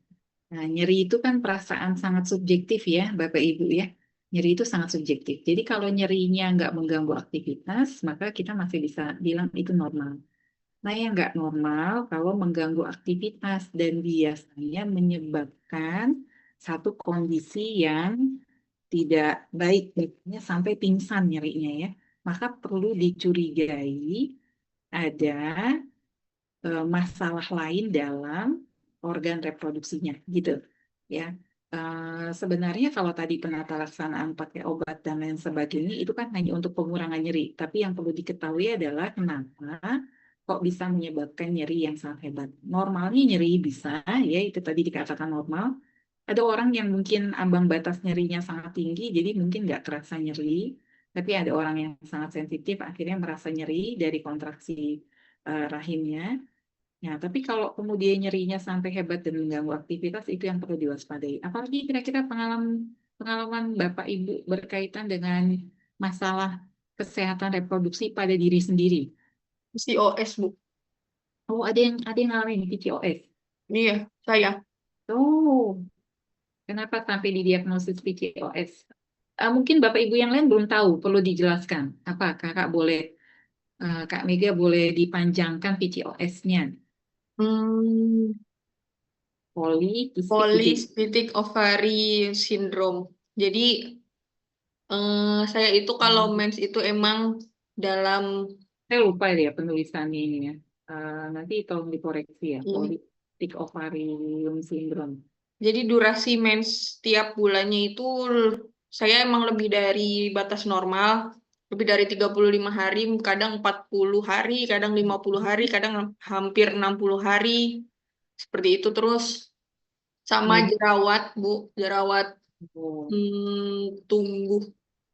B: Nah, nyeri itu kan perasaan sangat subjektif ya, Bapak Ibu ya. Nyeri itu sangat subjektif. Jadi kalau nyerinya nggak mengganggu aktivitas, maka kita masih bisa bilang itu normal. Nah, yang nggak normal kalau mengganggu aktivitas dan biasanya menyebabkan satu kondisi yang tidak baik, misalnya sampai pingsan nyerinya ya, maka perlu dicurigai ada masalah lain dalam organ reproduksinya gitu ya. Sebenarnya kalau tadi penata laksanaan pakai obat dan lain sebagainya itu kan hanya untuk pengurangan nyeri, tapi yang perlu diketahui adalah kenapa kok bisa menyebabkan nyeri yang sangat hebat. Normalnya nyeri bisa ya, itu tadi dikatakan normal. Ada orang yang mungkin ambang batas nyerinya sangat tinggi, jadi mungkin nggak terasa nyeri. Tapi ada orang yang sangat sensitif, akhirnya merasa nyeri dari kontraksi rahimnya. Nah, tapi kalau kemudian nyerinya sampai hebat dan mengganggu aktivitas, itu yang perlu diwaspadai. Apalagi kira-kira pengalaman Bapak Ibu berkaitan dengan masalah kesehatan reproduksi pada diri sendiri.
K: PCOS, Bu.
B: Oh, ada yang ngalamin PCOS.
K: Iya, saya.
B: Oh, kenapa sampai didiagnosis PCOS? Mungkin Bapak Ibu yang lain belum tahu, perlu dijelaskan. Apa Kakak boleh, Kak Mega boleh dipanjangkan PCOS-nya? Polycystic
K: Polycystic ovary syndrome. Jadi saya itu kalau mens itu emang dalam
B: saya lupa ya penulisannya ini ya. Nanti tolong dikoreksi ya.
K: Ini.
B: Polycystic ovarium syndrome.
K: Jadi durasi mens tiap bulannya itu saya emang lebih dari batas normal, lebih dari 35 hari, kadang 40 hari, kadang 50 hari, kadang hampir 60 hari. Seperti itu terus. Sama jerawat, Bu, jerawat tumbuh.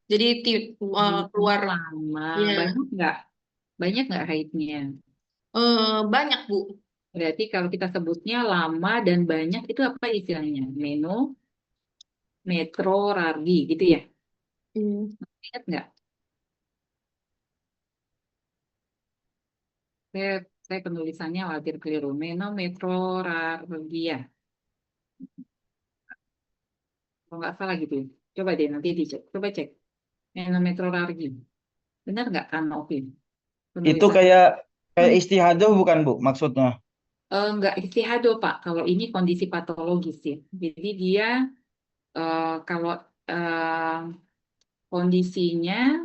K: Jadi keluar
B: lama.
K: Iya.
B: Banyak nggak haidnya?
K: Banyak, Bu.
B: Berarti kalau kita sebutnya lama dan banyak itu apa istilahnya? Metrorargi gitu ya? Ingat nggak? Saya penulisannya khawatir keliru. Menometrorargia. Kalau nggak salah gitu ya. Coba deh nanti dicek. Coba cek. Menometrorargi. Benar nggak kan Novin?
C: Itu kayak istihadah bukan Bu maksudnya?
B: Nggak istihadah Pak. Kalau ini kondisi patologis ya. Jadi dia kalau kondisinya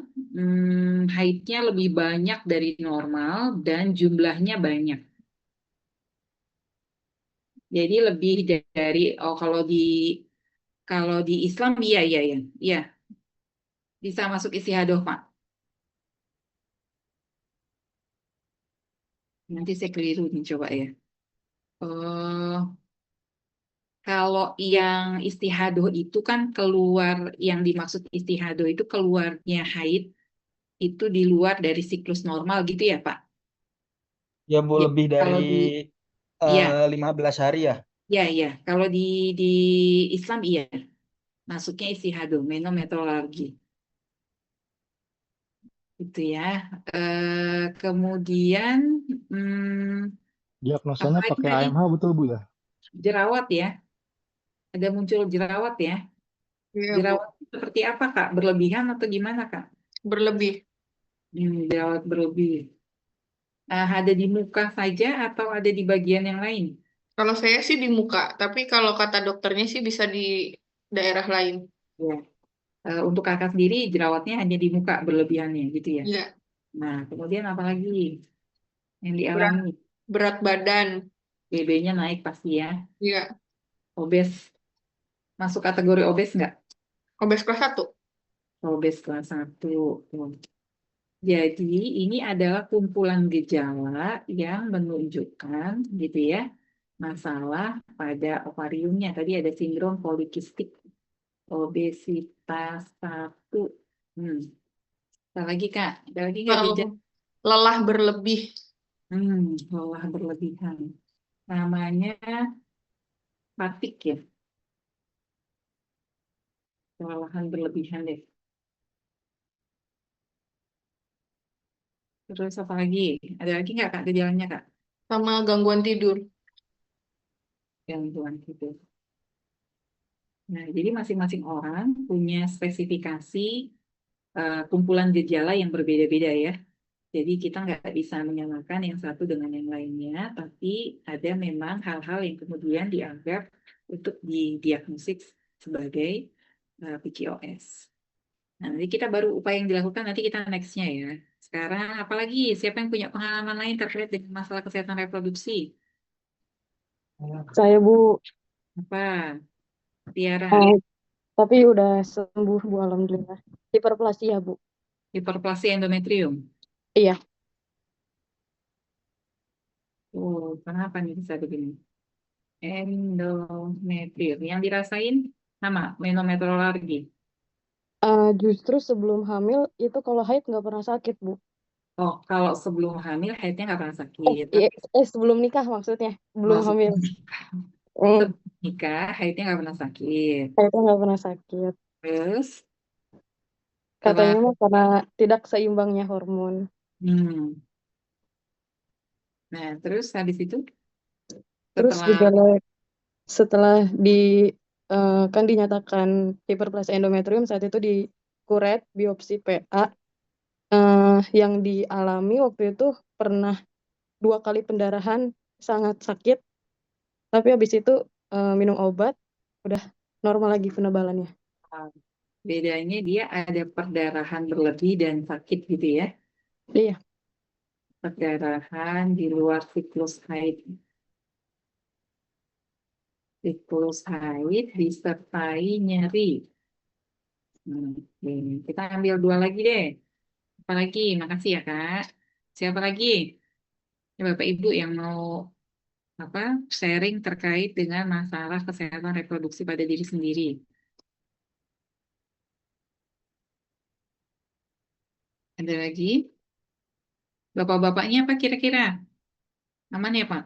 B: haidnya lebih banyak dari normal dan jumlahnya banyak. Jadi lebih dari kalau di Islam iya. Bisa masuk istihadah Pak. Nanti saya keliru nih coba ya. Kalau yang istihadah itu kan yang dimaksud istihadah itu keluarnya haid itu di luar dari siklus normal gitu ya Pak?
C: Ya Bu, lebih dari
B: Kalau
C: 15 hari ya?
B: Ya. Kalau di Islam iya. Masuknya istihadah, menometrorargi. Itu ya. Kemudian
A: Diagnosanya
B: apa
A: pakai
B: tadi?
A: AMH betul Bu ya?
B: Jerawat ya. Ada muncul jerawat ya.
K: Iya, Bu.
B: Jerawat seperti apa Kak? Berlebihan atau gimana Kak?
K: Berlebih.
B: Jerawat berlebih. Ada di muka saja atau ada di bagian yang lain?
K: Kalau saya sih di muka, tapi kalau kata dokternya sih bisa di daerah lain.
B: Ya. Untuk Kakak sendiri jerawatnya hanya di muka berlebihannya gitu ya?
K: Iya.
B: Nah, kemudian apa lagi yang dialami?
K: Berat badan.
B: BB-nya naik pasti ya?
K: Iya.
B: Obes. Masuk kategori obes nggak?
K: Obes kelas 1.
B: Obes kelas 1. Jadi ini adalah kumpulan gejala yang menunjukkan gitu ya masalah pada ovariumnya. Tadi ada sindrom polikistik Obesitas 1. Apa lagi Kak? Ada lagi nggak gejala?
K: Lelah berlebih.
B: Lelah berlebihan. Namanya fatigue ya. Kelelahan berlebihan deh. Terus apa lagi? Ada lagi nggak Kak gejalanya Kak?
K: Sama gangguan tidur.
B: Gangguan tidur. Nah, jadi masing-masing orang punya spesifikasi kumpulan gejala yang berbeda-beda ya. Jadi kita nggak bisa menyamakan yang satu dengan yang lainnya, tapi ada memang hal-hal yang kemudian dianggap untuk didiagnosis sebagai PCOS. Nah, nanti kita baru upaya yang dilakukan, nanti kita next-nya ya. Sekarang apalagi, siapa yang punya pengalaman lain terkait dengan masalah kesehatan reproduksi?
Q: Saya Bu,
B: Apa? Tiara,
Q: tapi udah sembuh Bu, alhamdulillah. Hiperplasia Bu.
B: hiperplasia endometrium.
Q: Iya,
B: Oh, kenapa nih bisa begini? Endometrium. Yang dirasain sama, menometroralgi.
Q: justru sebelum hamil itu kalau haid nggak pernah sakit Bu.
B: Oh, kalau sebelum hamil haidnya nggak pernah
Q: Oh,
B: sakit.
Q: iya, sebelum nikah maksudnya, belum
B: Maksud
Q: hamil.
B: sebelum nikah haidnya nggak pernah sakit.
Q: Haidnya nggak pernah sakit.
B: Terus
Q: Katanya
B: setelah
Q: mah karena tidak seimbangnya hormon.
B: hmm. Nah, terus habis itu
Q: Terus
B: setelah
Q: gejala setelah kan dinyatakan hiperplasia endometrium, saat itu di kuret biopsi PA, yang dialami waktu itu pernah 2 kali pendarahan, sangat sakit, tapi habis itu minum obat udah normal lagi penebalannya.
B: bedanya dia ada perdarahan berlebih dan sakit gitu ya.
Q: Iya,
B: Perdarahan di luar siklus haid. Siklus haid disertai nyeri. Oke. Kita ambil 2 lagi deh. Apa lagi? Makasih ya Kak. Siapa lagi? Ya, Bapak Ibu yang mau sharing terkait dengan masalah kesehatan reproduksi pada diri sendiri. Ada lagi? Bapak-bapaknya apa kira-kira? Aman ya Pak?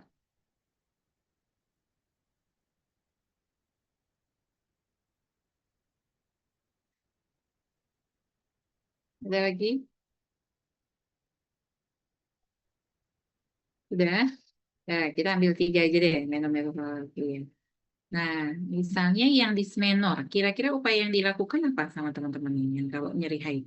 B: Ada lagi? Sudah? Nah, kita ambil 3 aja deh, menometroralgia. Nah, misalnya yang dismenor, kira-kira upaya yang dilakukan apa sama teman-teman ini yang kalau nyeri haid?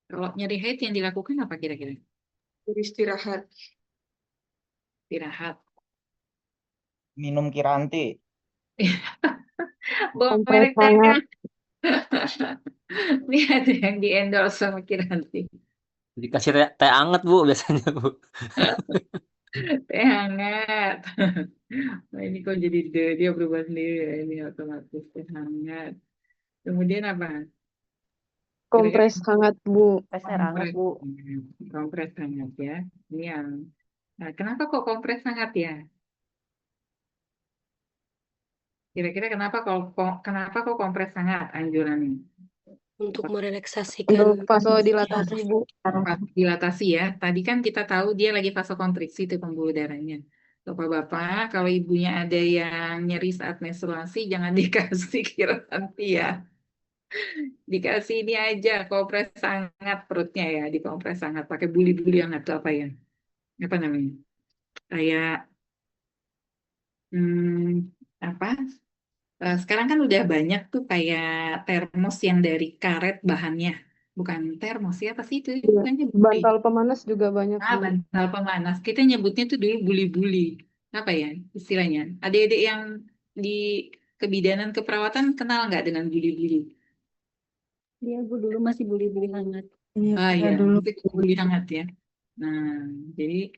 B: Kalau nyeri haid yang dilakukan apa kira-kira?
K: Beristirahat.
B: Istirahat.
C: Minum Kiranti.
B: Bawa
Q: kompres
B: merek
Q: hangat.
B: dagang. Ini ada yang di endorse sama Kiranti.
N: Dikasih teh anget Bu biasanya Bu.
B: Teh hangat. Nah, ini kok jadi dia berubah sendiri ya, ini otomatis teh hangat. Kemudian apa? Kira-kira
Q: Kompres hangat Bu.
H: Peser hangat Bu.
B: kompres hangat ya. Ini yang kenapa kok kompres hangat ya? Kira-kira kenapa kok kompres hangat anjurannya?
G: Untuk merelaksasikan
Q: Untuk vasodilatasi Bu.
B: Dilatasi ya. Tadi kan kita tahu dia lagi fase kontriksi itu pembuluh darahnya. Bapak-bapak, kalau ibunya ada yang nyeri saat menstruasi, jangan dikasih Kiranti ya. Dikasih ini aja, kompres hangat perutnya ya, dikompres hangat pakai buli-buli hangat itu apa ya? Apa namanya? Kayak apa? Sekarang kan udah banyak tuh kayak termos yang dari karet bahannya, bukan termos ya, apa sih itu?
Q: Iya.
B: Bukannya buli.
Q: Bantal pemanas juga banyak Bu.
B: Bantal pemanas. Kita nyebutnya tuh dulu buli-buli. Apa ya istilahnya? Adik-adik yang di kebidanan keperawatan kenal nggak dengan buli-buli?
D: Iya Bu, dulu masih buli-buli hangat.
B: Iya,
Q: dulu.
B: itu buli hangat ya. Nah, jadi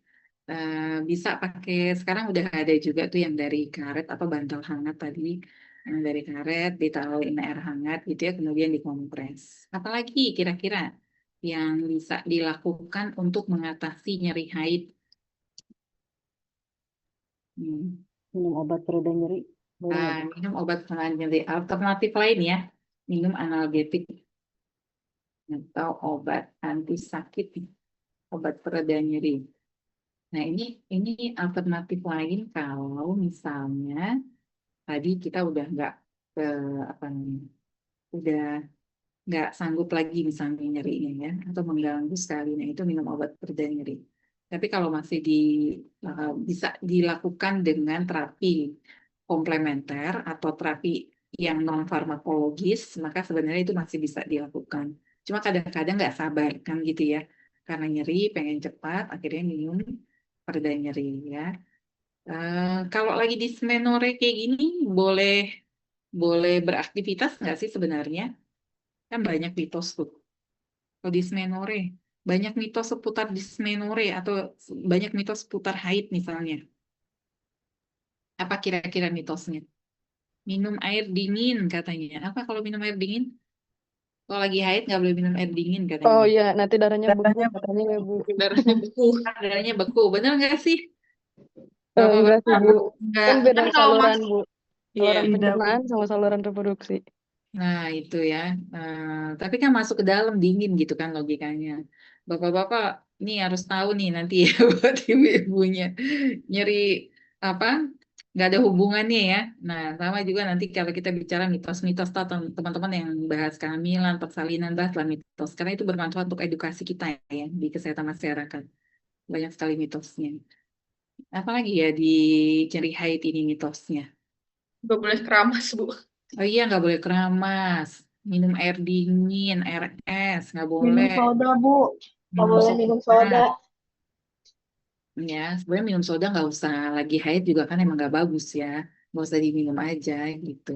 B: bisa pakai, sekarang udah ada juga tuh yang dari karet apa bantal hangat tadi, yang dari karet ditaruhin air hangat gitu ya, kemudian dikompres. Apalagi kira-kira yang bisa dilakukan untuk mengatasi nyeri haid? Hmm.
H: Minum obat pereda nyeri. Boleh nggak, Bu?
B: Minum obat penenang nyeri. Alternatif lain ya, minum analgetik atau obat anti sakit, obat pereda nyeri. Nah, ini alternatif lain kalau misalnya tadi kita udah nggak apa namanya, udah nggak sanggup lagi misalnya nyerinya ya, atau mengganggu sekali, nah itu minum obat pereda nyeri. Tapi kalau masih bisa dilakukan dengan terapi komplementer atau terapi yang non farmakologis, maka sebenarnya itu masih bisa dilakukan. Cuma kadang-kadang nggak sabar kan gitu ya, karena nyeri pengen cepat, akhirnya minum pereda nyeri ya. Kalau lagi dismenore kayak gini, boleh boleh beraktivitas nggak sih sebenarnya? Kan banyak mitos tuh. Kalau dismenore, banyak mitos seputar dismenore atau banyak mitos seputar haid misalnya. Apa kira-kira mitosnya? Minum air dingin katanya. Apa kalau minum air dingin? Kalau lagi haid nggak boleh minum air dingin
Q: Oh
B: katanya.
Q: iya, nanti darahnya beku
A: Darahnya
Q: katanya ya, Bu.
K: Darahnya beku.
B: Darahnya beku, bener nggak sih?
Q: Enggak sih,
B: Bapak-bapak
Q: Bu.
B: nggak.
Q: Kan beda
K: Kan kalau
Q: saluran,
K: mas,
Q: Bu.
K: iya,
Q: Saluran
A: tidak, Bu.
Q: pencernaan sama saluran reproduksi.
B: Nah, itu ya. Tapi kan masuk ke dalam dingin gitu kan logikanya. Bapak-bapak ini harus tahu nih nanti ya buat ibu-ibunya. Nyeri apa? Nggak ada hubungannya ya. Nah, sama juga nanti kalau kita bicara mitos-mitos atau teman-teman yang bahas kehamilan, persalinan, bahaslah mitos. Karena itu bermanfaat untuk edukasi kita ya di kesehatan masyarakat. Banyak sekali mitosnya. Apalagi ya di nyeri haid ini mitosnya.
K: nggak boleh keramas, Bu.
B: Oh iya, nggak boleh keramas. Minum air dingin, air es, nggak
L: Minum
B: boleh.
L: soda, Bu. Nggak
B: Minum
L: boleh minum soda.
B: Ya, sebenarnya minum soda nggak usah. Lagi haid juga kan emang nggak bagus ya. Nggak usah diminum aja gitu.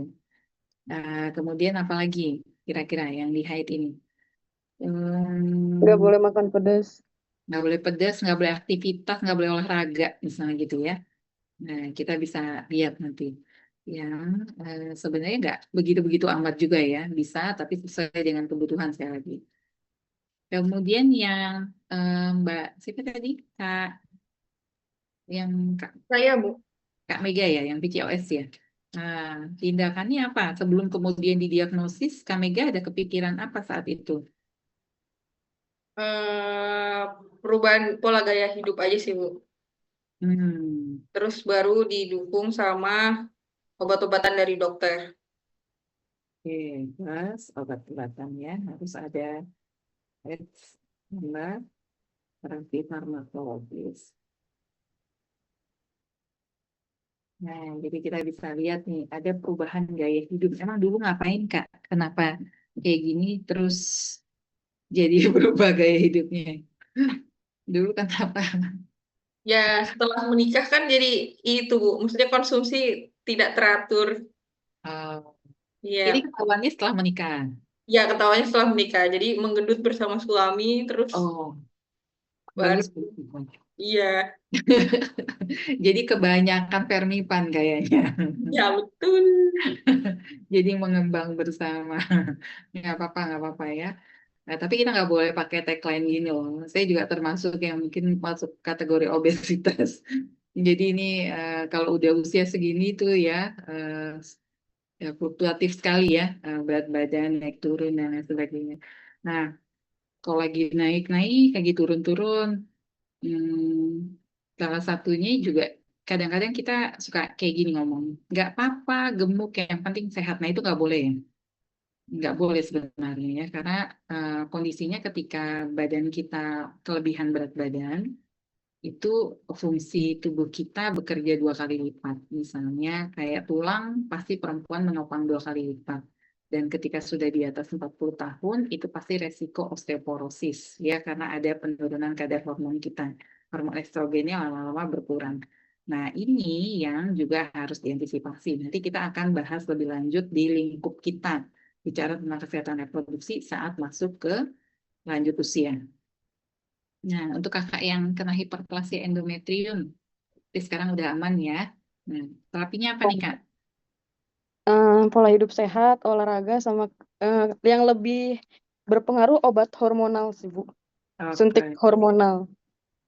B: Kemudian apa lagi kira-kira yang di haid ini?
Q: Nggak
B: Hmm,
Q: boleh makan pedas.
B: nggak boleh pedas, nggak boleh aktivitas, nggak boleh olahraga, misalnya gitu ya. Nah, kita bisa lihat nanti. Yang sebenarnya nggak begitu-begitu amat juga ya. Bisa, tapi sesuai dengan kebutuhan sekali lagi. Kemudian yang Mbak siapa tadi? Yang
K: Saya, Bu.
B: Kak Mega ya, yang PCOS ya. Nah, tindakannya apa? Sebelum kemudian didiagnosis, Kak Mega ada kepikiran apa saat itu?
K: Perubahan pola gaya hidup aja sih, Bu.
B: Hmm,
K: Terus baru didukung sama obat-obatan dari dokter.
B: oke, plus obat-obatan ya harus ada terapi farmakologis. Nah, jadi kita bisa lihat nih, ada perubahan gaya hidup. Emang dulu ngapain, Kak? Kenapa kayak gini terus jadi berubah gaya hidupnya? Dulu kan apa?
K: Ya, setelah menikah kan jadi itu, Bu. Maksudnya konsumsi tidak teratur.
B: Jadi
K: Ya,
B: ketahuannya setelah menikah.
K: ya ketahuannya setelah menikah. Jadi menggendut bersama suami, terus
B: Oh,
K: baru,
B: bagus.
K: iya,
B: Jadi kebanyakan Permipan kayaknya.
K: ya betul.
B: Jadi mengembang bersama. Nggak apa-apa ya. Nah, tapi kita nggak boleh pakai tagline gini loh. Saya juga termasuk yang mungkin masuk kategori obesitas. Jadi ini kalau udah usia segini tuh ya, ya fluktuatif sekali ya, berat badan naik turun dan lain sebagainya. Nah, kalau lagi naik-naik, lagi turun-turun, salah satunya juga kadang-kadang kita suka kayak gini ngomong, nggak apa-apa gemuk, yang penting sehat. Nah itu nggak boleh ya. Nggak boleh sebenarnya ya, karena kondisinya ketika badan kita kelebihan berat badan, itu fungsi tubuh kita bekerja 2 kali lipat. Misalnya kayak tulang, pasti perempuan menopang 2 kali lipat. Dan ketika sudah di atas 40 tahun, itu pasti resiko osteoporosis, ya, karena ada penurunan kadar hormon kita. Hormon estrogennya lama-lama berkurang. Nah, ini yang juga harus diantisipasi. Nanti kita akan bahas lebih lanjut di lingkup kita, bicara tentang kesehatan reproduksi saat masuk ke lanjut usia. Nah, untuk kakak yang kena hiperplasia endometrium, sekarang udah aman ya. Nah, terapinya apa nih, Kak?
Q: Pola hidup sehat, olahraga, sama yang lebih berpengaruh obat hormonal sih, Bu. Suntik
B: Oke.
Q: hormonal.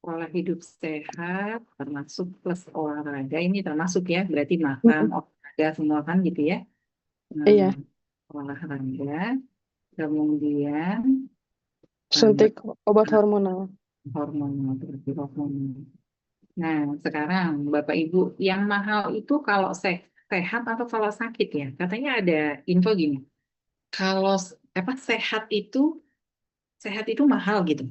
B: pola hidup sehat termasuk plus olahraga. Ini termasuk ya, berarti makan, olahraga semua kan gitu ya.
Q: Iya,
B: Olahraga, kemudian
Q: suntik obat hormonal.
B: hormonal, berarti hormonal. Nah, sekarang Bapak Ibu, yang mahal itu kalau sehat atau kalau sakit ya? Katanya ada info gini, kalau sehat itu mahal gitu.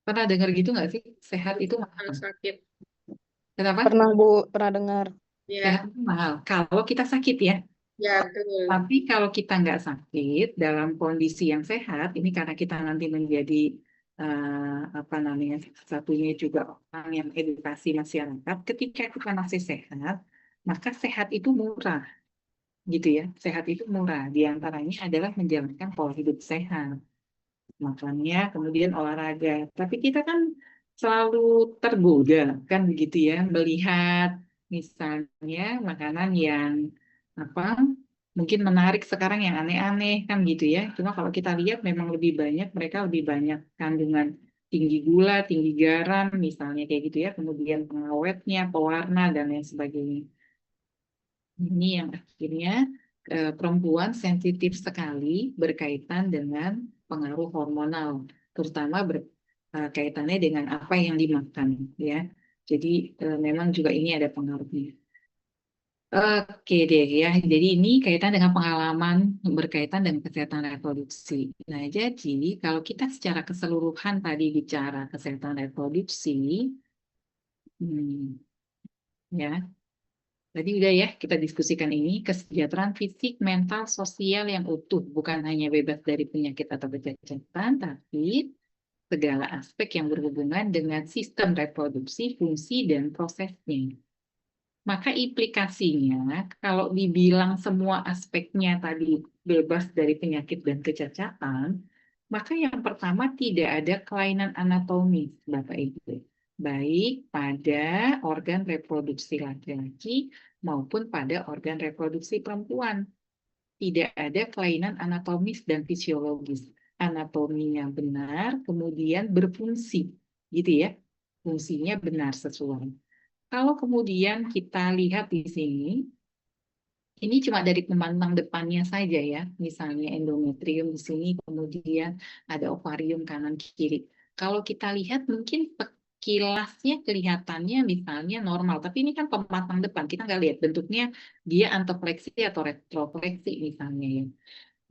B: Pernah dengar gitu nggak sih? Sehat itu mahal.
K: Kalau sakit.
B: Kenapa?
Q: Pernah Bu, pernah dengar.
K: Ya,
B: Sehat itu mahal. Kalau kita sakit ya.
K: ya betul.
B: Tapi kalau kita nggak sakit dalam kondisi yang sehat, ini karena kita nanti menjadi apa namanya, satunya juga orang yang edukasi masyarakat. Ketika kita masih sehat, maka sehat itu murah, gitu ya. Sehat itu murah. Di antaranya adalah menjalankan pola hidup sehat, makannya, kemudian olahraga. Tapi kita kan selalu tergoda, kan begitu ya, melihat misalnya makanan yang apa mungkin menarik sekarang yang aneh-aneh kan gitu ya. Cuma kalau kita lihat memang mereka lebih banyak kandungan tinggi gula, tinggi garam misalnya kayak gitu ya. Kemudian pengawetnya, pewarna dan lain sebagainya. Ini yang akhirnya perempuan sensitif sekali berkaitan dengan pengaruh hormonal, terutama berkaitannya dengan apa yang dimakan ya. Jadi memang juga ini ada pengaruhnya. Oke deh ya, jadi ini kaitan dengan pengalaman berkaitan dengan kesehatan reproduksi. Nah, jadi kalau kita secara keseluruhan tadi bicara kesehatan reproduksi, ya, tadi udah ya kita diskusikan ini, kesejahteraan fisik, mental, sosial yang utuh, bukan hanya bebas dari penyakit atau kecacatan, tapi segala aspek yang berhubungan dengan sistem reproduksi, fungsi, dan prosesnya. Maka implikasinya, kalau dibilang semua aspeknya tadi bebas dari penyakit dan kecacatan, maka yang pertama tidak ada kelainan anatomis, Bapak Ibu. Baik pada organ reproduksi laki-laki maupun pada organ reproduksi perempuan. Tidak ada kelainan anatomis dan fisiologis. Anatominya benar, kemudian berfungsi, gitu ya. Fungsinya benar sesuai. Kalau kemudian kita lihat di sini, ini cuma dari pemantang depannya saja ya. Misalnya endometrium di sini, kemudian ada ovarium kanan kiri. Kalau kita lihat mungkin kilasnya kelihatannya misalnya normal, tapi ini kan pemantang depan, kita nggak lihat bentuknya dia antofleksi atau retrofleksi misalnya ya.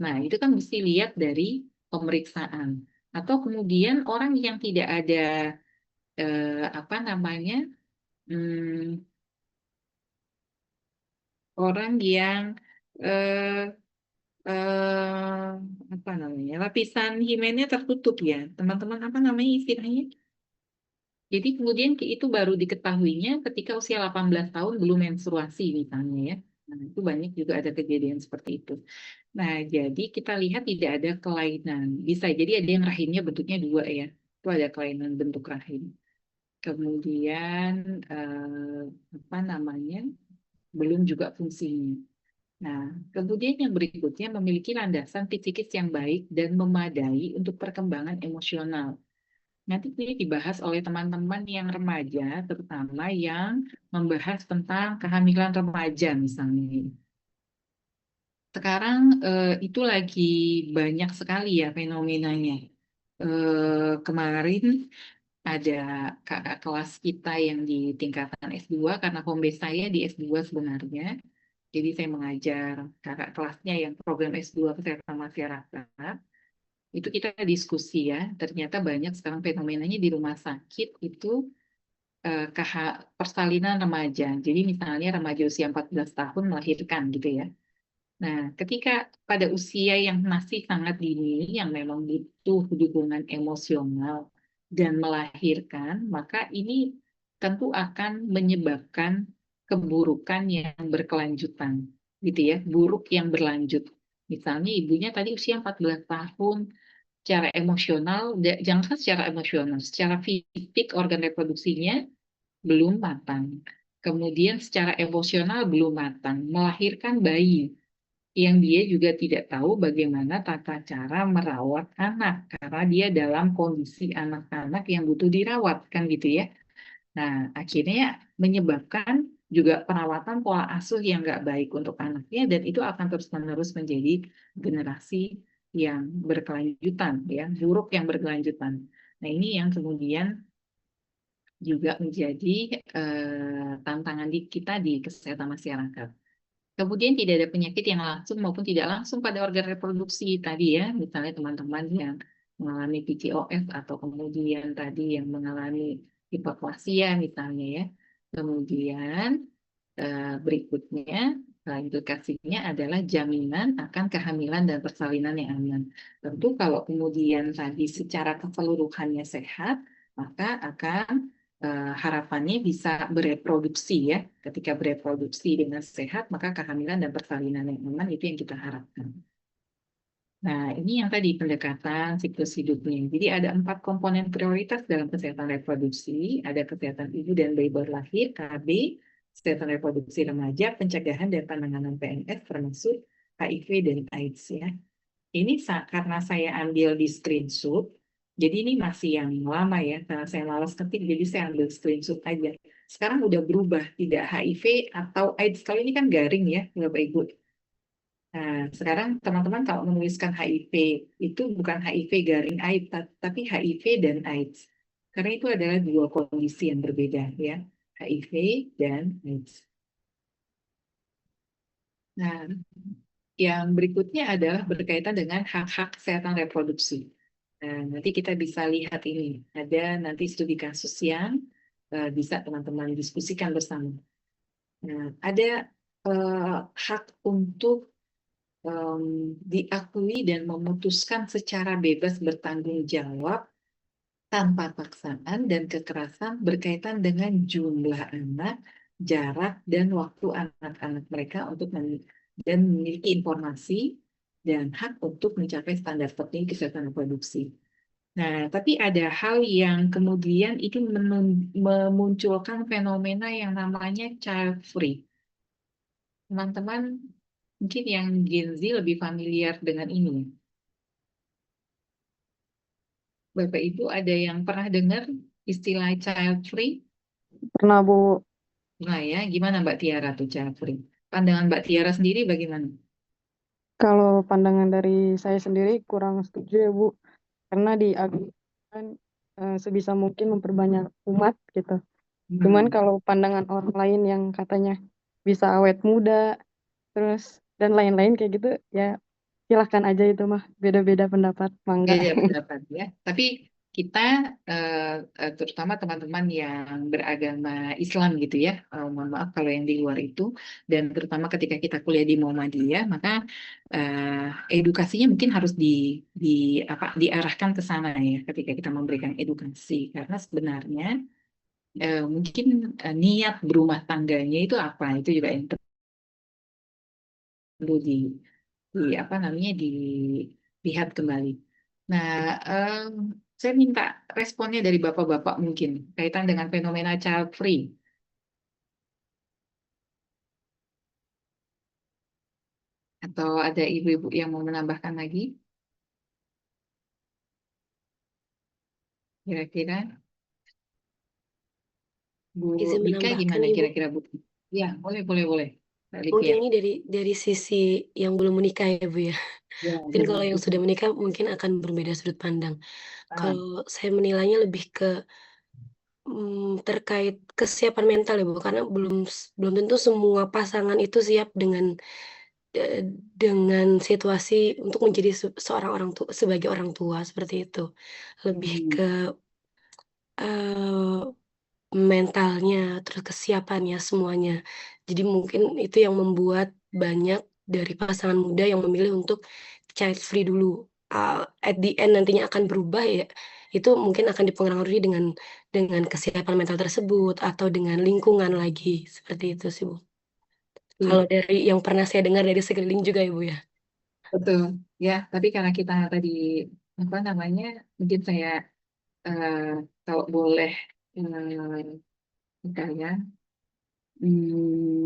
B: Nah, itu kan mesti lihat dari pemeriksaan. Atau kemudian orang yang tidak ada apa namanya, orang yang apa namanya, lapisan himennya tertutup ya, teman-teman, apa namanya istilahnya? Jadi kemudian itu baru diketahuinya ketika usia 18 tahun belum menstruasi misalnya ya. Nah, itu banyak juga ada kejadian seperti itu. Nah, jadi kita lihat tidak ada kelainan. Bisa jadi ada yang rahimnya bentuknya dua ya. Itu ada kelainan bentuk rahim. Kemudian apa namanya? Belum juga fungsinya. Nah, kemudian yang berikutnya memiliki landasan psikis yang baik dan memadai untuk perkembangan emosional. Nanti ini dibahas oleh teman-teman yang remaja, terutama yang membahas tentang kehamilan remaja misalnya. Sekarang itu lagi banyak sekali ya fenomenanya. Kemarin ada kakak kelas kita yang di tingkatan S2, karena home base saya di S2 sebenarnya. Jadi saya mengajar kakak kelasnya yang program S2 Kesehatan Masyarakat. Itu kita diskusi ya, ternyata banyak sekarang fenomenanya di rumah sakit itu persalinan remaja. Jadi misalnya remaja usia 14 tahun melahirkan gitu ya. Nah, ketika pada usia yang masih sangat dini, yang memang butuh dukungan emosional dan melahirkan, maka ini tentu akan menyebabkan keburukan yang berkelanjutan, gitu ya, buruk yang berlanjut. Misalnya ibunya tadi usia 14 tahun, secara emosional, jangan secara emosional, secara fisik organ reproduksinya belum matang. Kemudian secara emosional belum matang, melahirkan bayi yang dia juga tidak tahu bagaimana tata cara merawat anak karena dia dalam kondisi anak-anak yang butuh dirawat kan gitu ya. Nah, akhirnya menyebabkan juga perawatan pola asuh yang nggak baik untuk anaknya dan itu akan terus-menerus menjadi generasi yang berkelanjutan ya, buruk yang berkelanjutan. Nah, ini yang kemudian juga menjadi tantangan kita di kesehatan masyarakat. Kemudian tidak ada penyakit yang langsung maupun tidak langsung pada organ reproduksi tadi ya, misalnya teman-teman yang mengalami PCOS atau kemudian tadi yang mengalami hiperplasia misalnya ya. Kemudian berikutnya implikasinya adalah jaminan akan kehamilan dan persalinan yang aman. Tentu kalau kemudian tadi secara keseluruhannya sehat, maka akan harapannya bisa bereproduksi ya. Ketika bereproduksi dengan sehat, maka kehamilan dan persalinan yang aman itu yang kita harapkan. Nah, ini yang tadi pendekatan siklus hidupnya. Jadi ada 4 komponen prioritas dalam kesehatan reproduksi. Ada kesehatan ibu dan bayi baru lahir, KB, kesehatan reproduksi remaja, pencegahan dan penanganan PMS, termasuk HIV dan AIDS ya. Ini karena saya ambil di screenshot, jadi ini masih yang lama ya, karena saya malas ketik, jadi saya ambil screenshot aja. Sekarang udah berubah, tidak HIV atau AIDS. Kalau ini kan garing ya, Bapak Ibu. Nah, sekarang teman-teman kalau menuliskan HIV, itu bukan HIV garing AIDS, tapi HIV dan AIDS. Karena itu adalah 2 kondisi yang berbeda ya, HIV dan AIDS. Nah, yang berikutnya adalah berkaitan dengan hak-hak kesehatan reproduksi. Nah, nanti kita bisa lihat ini. Ada nanti studi kasus yang bisa teman-teman diskusikan bersama. Nah, ada hak untuk diakui dan memutuskan secara bebas bertanggung jawab tanpa paksaan dan kekerasan berkaitan dengan jumlah anak, jarak, dan waktu anak-anak mereka untuk dan memiliki informasi dan hak untuk mencapai standar tertinggi kesehatan reproduksi. Nah, tapi ada hal yang kemudian itu memunculkan fenomena yang namanya child free. Teman-teman mungkin yang Gen Z lebih familiar dengan ini. Bapak Ibu ada yang pernah dengar istilah child free?
Q: Pernah, Bu.
B: Nah ya, gimana Mbak Tiara tuh child free? Pandangan Mbak Tiara sendiri bagaimana?
Q: Kalau pandangan dari saya sendiri kurang setuju ya, Bu. Karena diagungkan sebisa mungkin memperbanyak umat gitu. Cuman kalau pandangan orang lain yang katanya bisa awet muda, terus dan lain-lain kayak gitu, ya silahkan aja itu mah. Beda-beda pendapat, mangga.
B: Beda pendapat ya. Tapi kita terutama teman-teman yang beragama Islam gitu ya, mohon maaf kalau yang di luar itu, dan terutama ketika kita kuliah di Muhammadiyah, maka edukasinya mungkin harus diarahkan ke sana ya, ketika kita memberikan edukasi, karena sebenarnya mungkin niat berumah tangganya itu apa, itu juga yang perlu dilihat kembali. Nah, saya minta responnya dari Bapak-Bapak mungkin kaitan dengan fenomena child free. Atau ada ibu-ibu yang mau menambahkan lagi? Kira-kira Bu
G: Izin
B: Dika
G: menambahkan
B: gimana
G: Ibu.
B: kira-kira Bu? Ya, boleh. Mbak
G: Mungkin
B: Livia.
G: ini dari sisi yang belum menikah ya Bu ya.
B: Ya,
G: Mungkin kalau yang sudah menikah mungkin akan berbeda sudut pandang. Kalau saya menilainya lebih ke terkait kesiapan mental ya Bu, karena belum tentu semua pasangan itu siap dengan situasi untuk menjadi seorang orang tua sebagai orang tua seperti itu. Lebih ke mentalnya, terus kesiapannya semuanya. Jadi mungkin itu yang membuat banyak dari pasangan muda yang memilih untuk child free dulu. At the end nantinya akan berubah ya, itu mungkin akan dipengaruhi dengan kesiapan mental tersebut atau dengan lingkungan lagi, seperti itu sih, Bu. Kalau dari yang pernah saya dengar dari sekeliling juga ya, Bu ya.
B: Betul, ya. Tapi karena kita tadi mungkin saya kalau boleh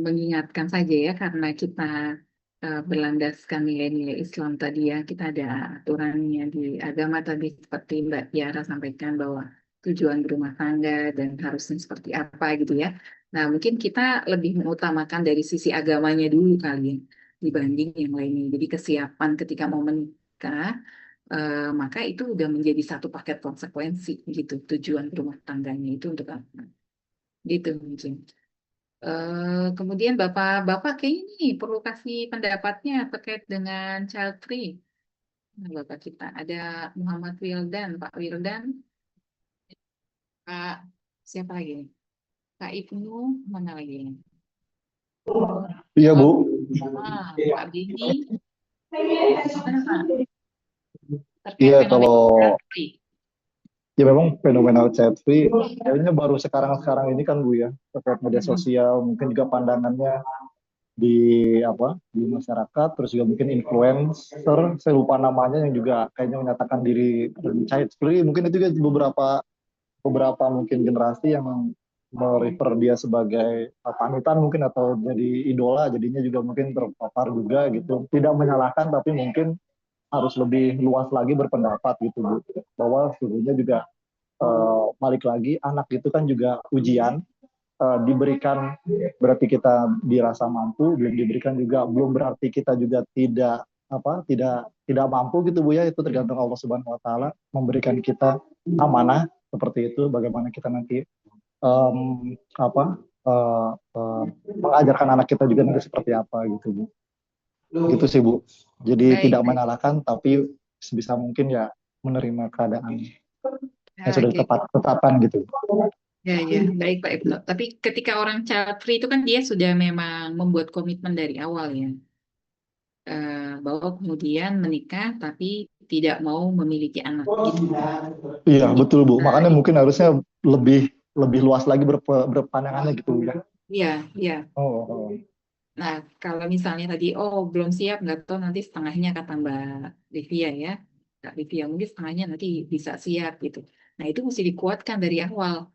B: mengingatkan saja ya, karena kita berlandaskan nilai-nilai Islam tadi ya, kita ada aturannya di agama tadi seperti Mbak Tiara sampaikan bahwa tujuan berumah tangga dan harusnya seperti apa gitu ya. Nah, mungkin kita lebih mengutamakan dari sisi agamanya dulu kali ya, dibanding yang lainnya. Jadi kesiapan ketika mau menikah, maka itu udah menjadi satu paket konsekuensi gitu. Tujuan berumah tangganya itu untuk apa? Gitu mungkin. Kemudian Bapak kayaknya nih perlu kasih pendapatnya terkait dengan child free. Nah, Bapak kita ada Muhammad Wildan, Pak Wildan, Pak siapa lagi nih? Kak Ibnu, mana lagi nih?
A: Iya, Bu.
B: Pak Bini, gimana Pak? Terkait
A: Iya,
B: fenomena
A: kalau
B: child free.
A: ya memang fenomenal child free kayaknya baru sekarang ini kan, Bu ya, terkait media sosial, mungkin juga pandangannya di di masyarakat, terus juga mungkin influencer, saya lupa namanya, yang juga kayaknya menyatakan diri child free. Mungkin itu juga beberapa mungkin generasi yang merefer dia sebagai panutan mungkin, atau jadi idola, jadinya juga mungkin terpapar juga gitu. Tidak menyalahkan, tapi mungkin harus lebih luas lagi berpendapat gitu, Bu, bahwa sesungguhnya juga balik lagi, anak itu kan juga ujian. Diberikan berarti kita dirasa mampu, belum diberikan juga belum berarti kita juga tidak mampu gitu, Bu ya. Itu tergantung Allah Subhanahu wa taala memberikan kita amanah seperti itu, bagaimana kita nanti em, apa mengajarkan anak kita juga nanti seperti apa gitu, Bu. Gitu sih, Bu. Jadi
B: Baik,
A: tidak
B: baik.
A: menyalahkan, tapi sebisa mungkin ya menerima keadaan yang sudah
B: Oke.
A: ditetapkan gitu.
B: Ya, baik Pak Ibnu. Tapi ketika orang child free itu kan dia sudah memang membuat komitmen dari awal ya, bahwa kemudian menikah tapi tidak mau memiliki anak gitu.
A: Iya, betul, Bu.
B: Nah,
A: Makanya mungkin harusnya lebih luas lagi berpandangannya gitu ya.
B: iya.
A: Oh.
B: Nah, kalau misalnya tadi, belum siap, nggak tahu nanti setengahnya kata Mbak Livia ya. Kak Livia, mungkin setengahnya nanti bisa siap gitu. Nah, itu mesti dikuatkan dari awal.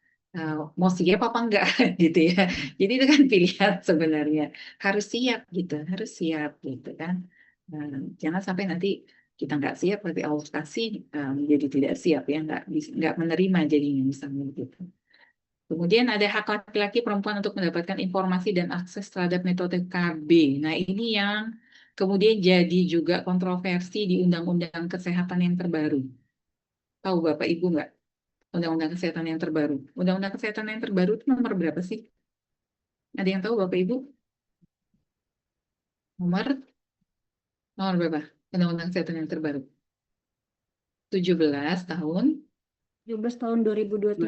B: Mau siap apa enggak gitu ya. Jadi itu kan pilihan sebenarnya. Harus siap gitu kan. Nah, jangan sampai nanti kita nggak siap, tapi Allah kasih menjadi tidak siap ya, nggak menerima jadinya misalnya gitu. Kemudian ada hak laki-laki perempuan untuk mendapatkan informasi dan akses terhadap metode KB. Nah, ini yang kemudian jadi juga kontroversi di Undang-Undang Kesehatan yang terbaru. Tahu Bapak Ibu nggak? Undang-Undang Kesehatan yang terbaru. Undang-Undang Kesehatan yang terbaru itu nomor berapa sih? Ada yang tahu Bapak Ibu? Nomor berapa? Undang-Undang Kesehatan yang terbaru. 17 tahun
D: 17 tahun 2023.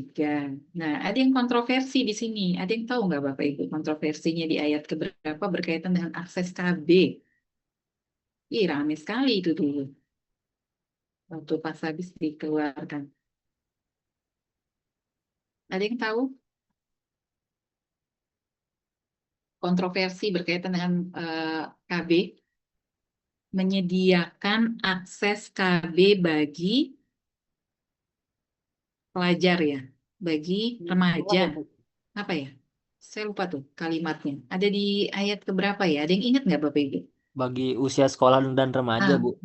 B: 2023. Nah, ada yang kontroversi di sini. Ada yang tahu nggak Bapak Ibu kontroversinya di ayat keberapa berkaitan dengan akses KB? Ih, rame sekali itu dulu. Waktu pas habis dikeluarkan. Ada yang tahu? Kontroversi berkaitan dengan KB. Menyediakan akses KB bagi pelajar ya. Bagi remaja. Apa ya? Saya lupa tuh kalimatnya. Ada di ayat keberapa ya? Ada yang ingat nggak Bapak Ibu?
N: Bagi usia sekolah dan remaja, Bu.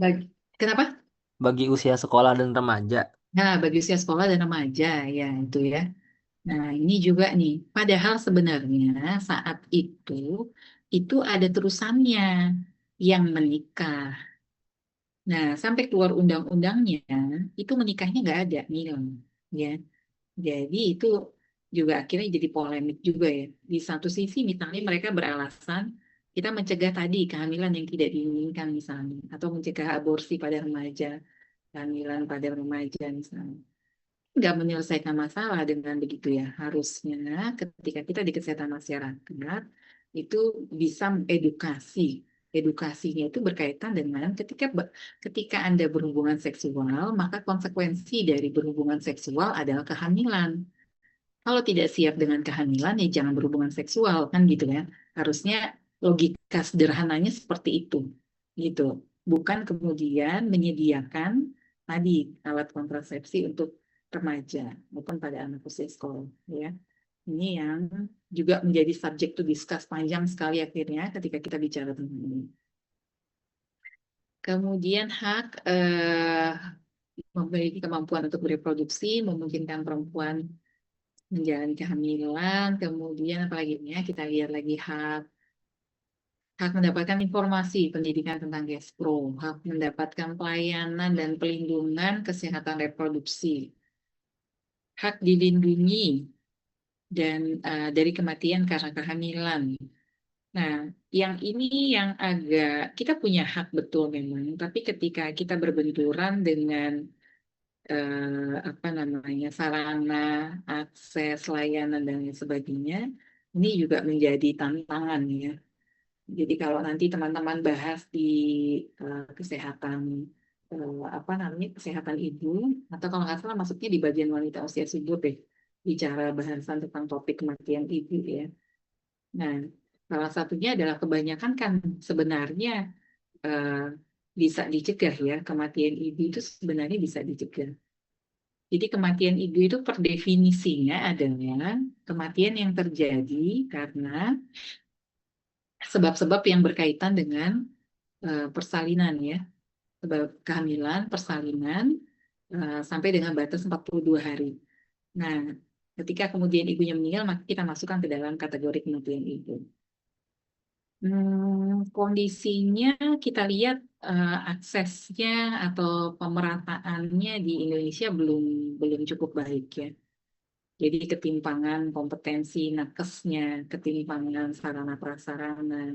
B: Kenapa?
N: Bagi usia sekolah dan remaja.
B: Nah, bagi usia sekolah dan remaja ya itu ya. Nah, ini juga nih. Padahal sebenarnya saat itu ada terusannya yang menikah. Nah, sampai keluar undang-undangnya, itu menikahnya nggak ada, Mil. Ya. Jadi itu juga akhirnya jadi polemik juga ya. Di satu sisi misalnya mereka beralasan kita mencegah tadi kehamilan yang tidak diinginkan misalnya, atau mencegah aborsi pada remaja, kehamilan pada remaja misalnya. Nggak menyelesaikan masalah dengan begitu ya. Harusnya ketika kita di kesehatan masyarakat itu bisa edukasi. Edukasinya itu berkaitan dengan ketika Anda berhubungan seksual, maka konsekuensi dari berhubungan seksual adalah kehamilan. Kalau tidak siap dengan kehamilan, ya jangan berhubungan seksual, kan gitu ya. Harusnya logika sederhananya seperti itu, gitu. Bukan kemudian menyediakan tadi alat kontrasepsi untuk remaja maupun pada anak usia sekolah, ya. Ini yang juga menjadi subjek to discuss panjang sekali akhirnya ketika kita bicara tentang ini. Kemudian hak memiliki kemampuan untuk bereproduksi, memungkinkan perempuan menjalani kehamilan, kemudian apalagi ini ya, kita lihat lagi hak mendapatkan informasi pendidikan tentang GESPRO, hak mendapatkan pelayanan dan pelindungan kesehatan reproduksi, hak dilindungi dan dari kematian karena kehamilan. Nah, yang ini yang agak kita punya hak betul memang, tapi ketika kita berbenturan dengan apa namanya sarana, akses, layanan dan lain sebagainya, ini juga menjadi tantangan ya. Jadi kalau nanti teman-teman bahas di kesehatan apa namanya kesehatan ibu atau kalau nggak salah masuknya di bagian wanita usia subur deh, bicara bahasan tentang topik kematian ibu ya. Nah, salah satunya adalah kebanyakan kan sebenarnya bisa dicegah ya, kematian ibu itu sebenarnya bisa dicegah. Jadi kematian ibu itu per definisinya adalah kematian yang terjadi karena sebab-sebab yang berkaitan dengan persalinan ya, sebab kehamilan, persalinan sampai dengan batas 42 hari. Nah, ketika kemudian ibunya meninggal, maka kita masukkan ke dalam kategori kematian ibu. Kondisinya kita lihat aksesnya atau pemerataannya di Indonesia belum cukup baik ya. Jadi ketimpangan kompetensi nakesnya, ketimpangan sarana prasarana,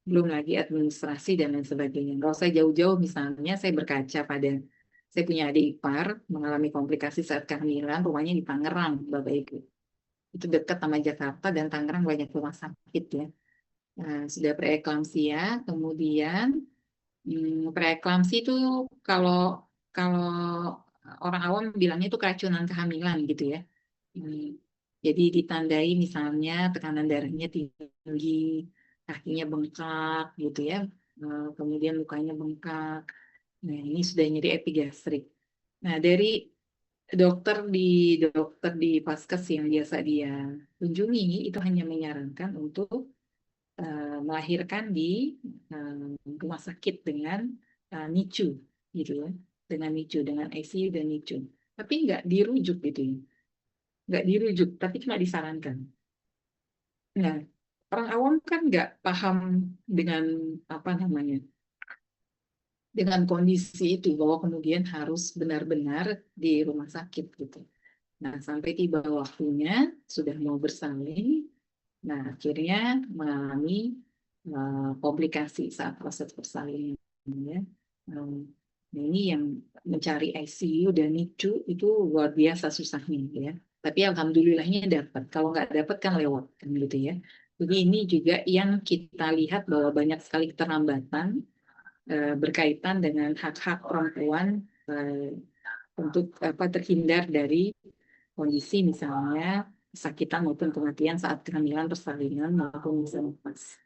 B: belum lagi administrasi dan lain sebagainya. Nggak usah jauh-jauh, misalnya saya berkaca pada saya punya adik ipar mengalami komplikasi saat kehamilan, rumahnya di Tangerang, Bapak Ibu. Itu dekat sama Jakarta dan Tangerang banyak rumah sakit ya. Sudah preeklamsia, kemudian preeklamsi itu kalau kalau orang awam bilangnya itu keracunan kehamilan gitu ya. Jadi ditandai misalnya tekanan darahnya tinggi, kakinya bengkak gitu ya, kemudian mukanya bengkak. Nah ini sudah nyeri epigastrik. Nah dari dokter di Vaskes yang biasa dia kunjungi itu hanya menyarankan untuk melahirkan di rumah sakit dengan NICU gitu ya, dengan NICU, dengan ICU dan NICU. Tapi nggak dirujuk gitu ya, nggak dirujuk, tapi cuma disarankan. Nah, orang awam kan nggak paham dengan apa namanya, dengan kondisi itu bahwa kemudian harus benar-benar di rumah sakit gitu. Nah, sampai tiba waktunya sudah mau bersalin, nah akhirnya mengalami komplikasi saat proses persalinan ya. Nah, ini yang mencari ICU dan NICU itu luar biasa susahnya ya. Tapi alhamdulillahnya dapat. Kalau nggak dapat kan lewat kan gitu ya. Jadi ini juga yang kita lihat bahwa banyak sekali keterlambatan berkaitan dengan hak-hak perempuan untuk terhindar dari kondisi misalnya kesakitan maupun kematian saat kehamilan, persalinan maupun bisa nafas.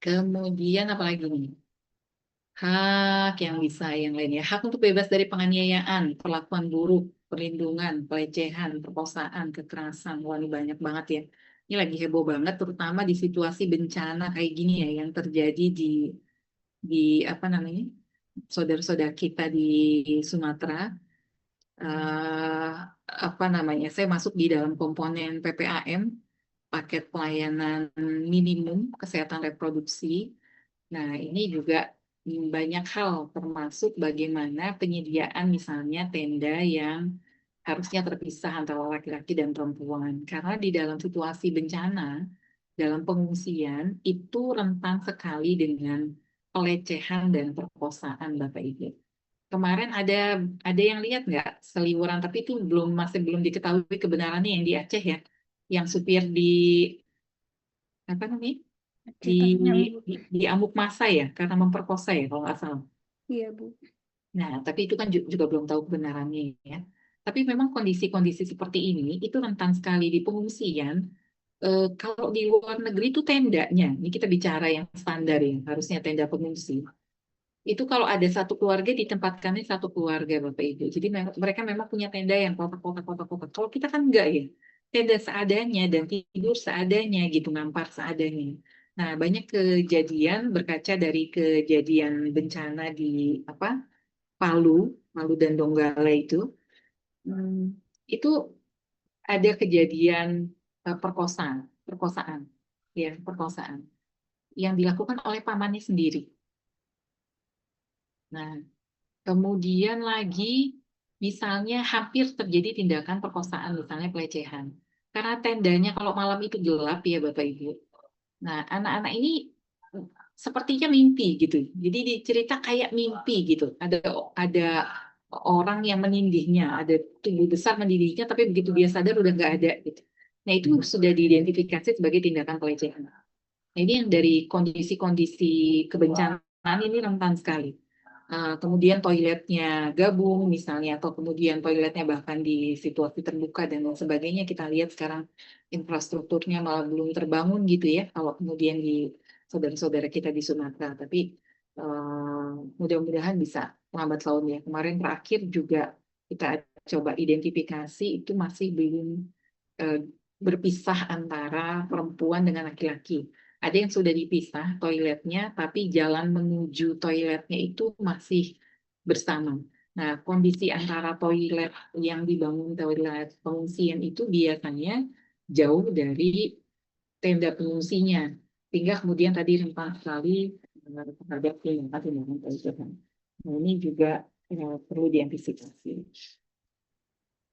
B: Kemudian apalagi nih? Hak yang bisa yang lainnya. Hak untuk bebas dari penganiayaan, perlakuan buruk, perlindungan, pelecehan, perkosaan, kekerasan. Wah, ini banyak banget ya. Ini lagi heboh banget, terutama di situasi bencana kayak gini ya, yang terjadi di apa namanya, saudara-saudara kita di Sumatera. Apa namanya? Saya masuk di dalam komponen PPAM, paket pelayanan minimum kesehatan reproduksi. Nah, ini juga banyak hal, termasuk bagaimana penyediaan misalnya tenda yang harusnya terpisah antara laki-laki dan perempuan. Karena di dalam situasi bencana, dalam pengungsian, itu rentan sekali dengan pelecehan dan perkosaan, Bapak Ibu. Kemarin ada yang lihat nggak seliweran, tapi itu masih belum diketahui kebenarannya yang di Aceh ya, yang supir di apa namanya? Di amuk masa ya karena memperkosa ya kalau nggak salah.
D: Iya, Bu.
B: Nah, tapi itu kan juga belum tahu kebenarannya ya. Tapi memang kondisi-kondisi seperti ini itu rentan sekali di pengungsian. Kalau di luar negeri itu tendanya, ini kita bicara yang standar ya, harusnya tenda pengungsi. Itu kalau ada satu keluarga ditempatkannya satu keluarga Bapak Ibu. Jadi mereka memang punya tenda yang kotak-kotak. Kalau kita kan enggak ya. tenda seadanya dan tidur seadanya gitu, ngampar seadanya. Nah, banyak kejadian berkaca dari kejadian bencana di apa Palu, Palu dan Donggala itu. Itu ada kejadian perkosaan, perkosaan, ya perkosaan yang dilakukan oleh pamannya sendiri. Nah, kemudian lagi misalnya hampir terjadi tindakan perkosaan, misalnya pelecehan. Karena tendanya kalau malam itu gelap ya Bapak Ibu. Nah, anak-anak ini sepertinya mimpi gitu. Jadi dicerita kayak mimpi gitu. Ada orang yang menindihnya, ada tubuh besar menindihnya, tapi begitu dia sadar udah nggak ada gitu. Nah, itu sudah diidentifikasi sebagai tindakan pelecehan. Nah, ini yang dari kondisi-kondisi kebencanaan ini rentan sekali. Kemudian toiletnya gabung misalnya, atau kemudian toiletnya bahkan di situasi terbuka dan lain sebagainya. Kita lihat sekarang infrastrukturnya malah belum terbangun gitu ya, kalau kemudian di saudara-saudara kita di Sumatera. Tapi mudah-mudahan bisa lambat laun ya. Kemarin terakhir juga kita coba identifikasi, itu masih belum berpisah antara perempuan dengan laki-laki. Ada yang sudah dipisah toiletnya, tapi jalan menuju toiletnya itu masih bersama. Nah, kondisi antara toilet yang dibangun, toilet pengungsian itu biasanya jauh dari tenda pengungsinya, sehingga kemudian tadi rentan sekali terhadap tindakan pelecehan. Nah, ini juga perlu diantisipasi.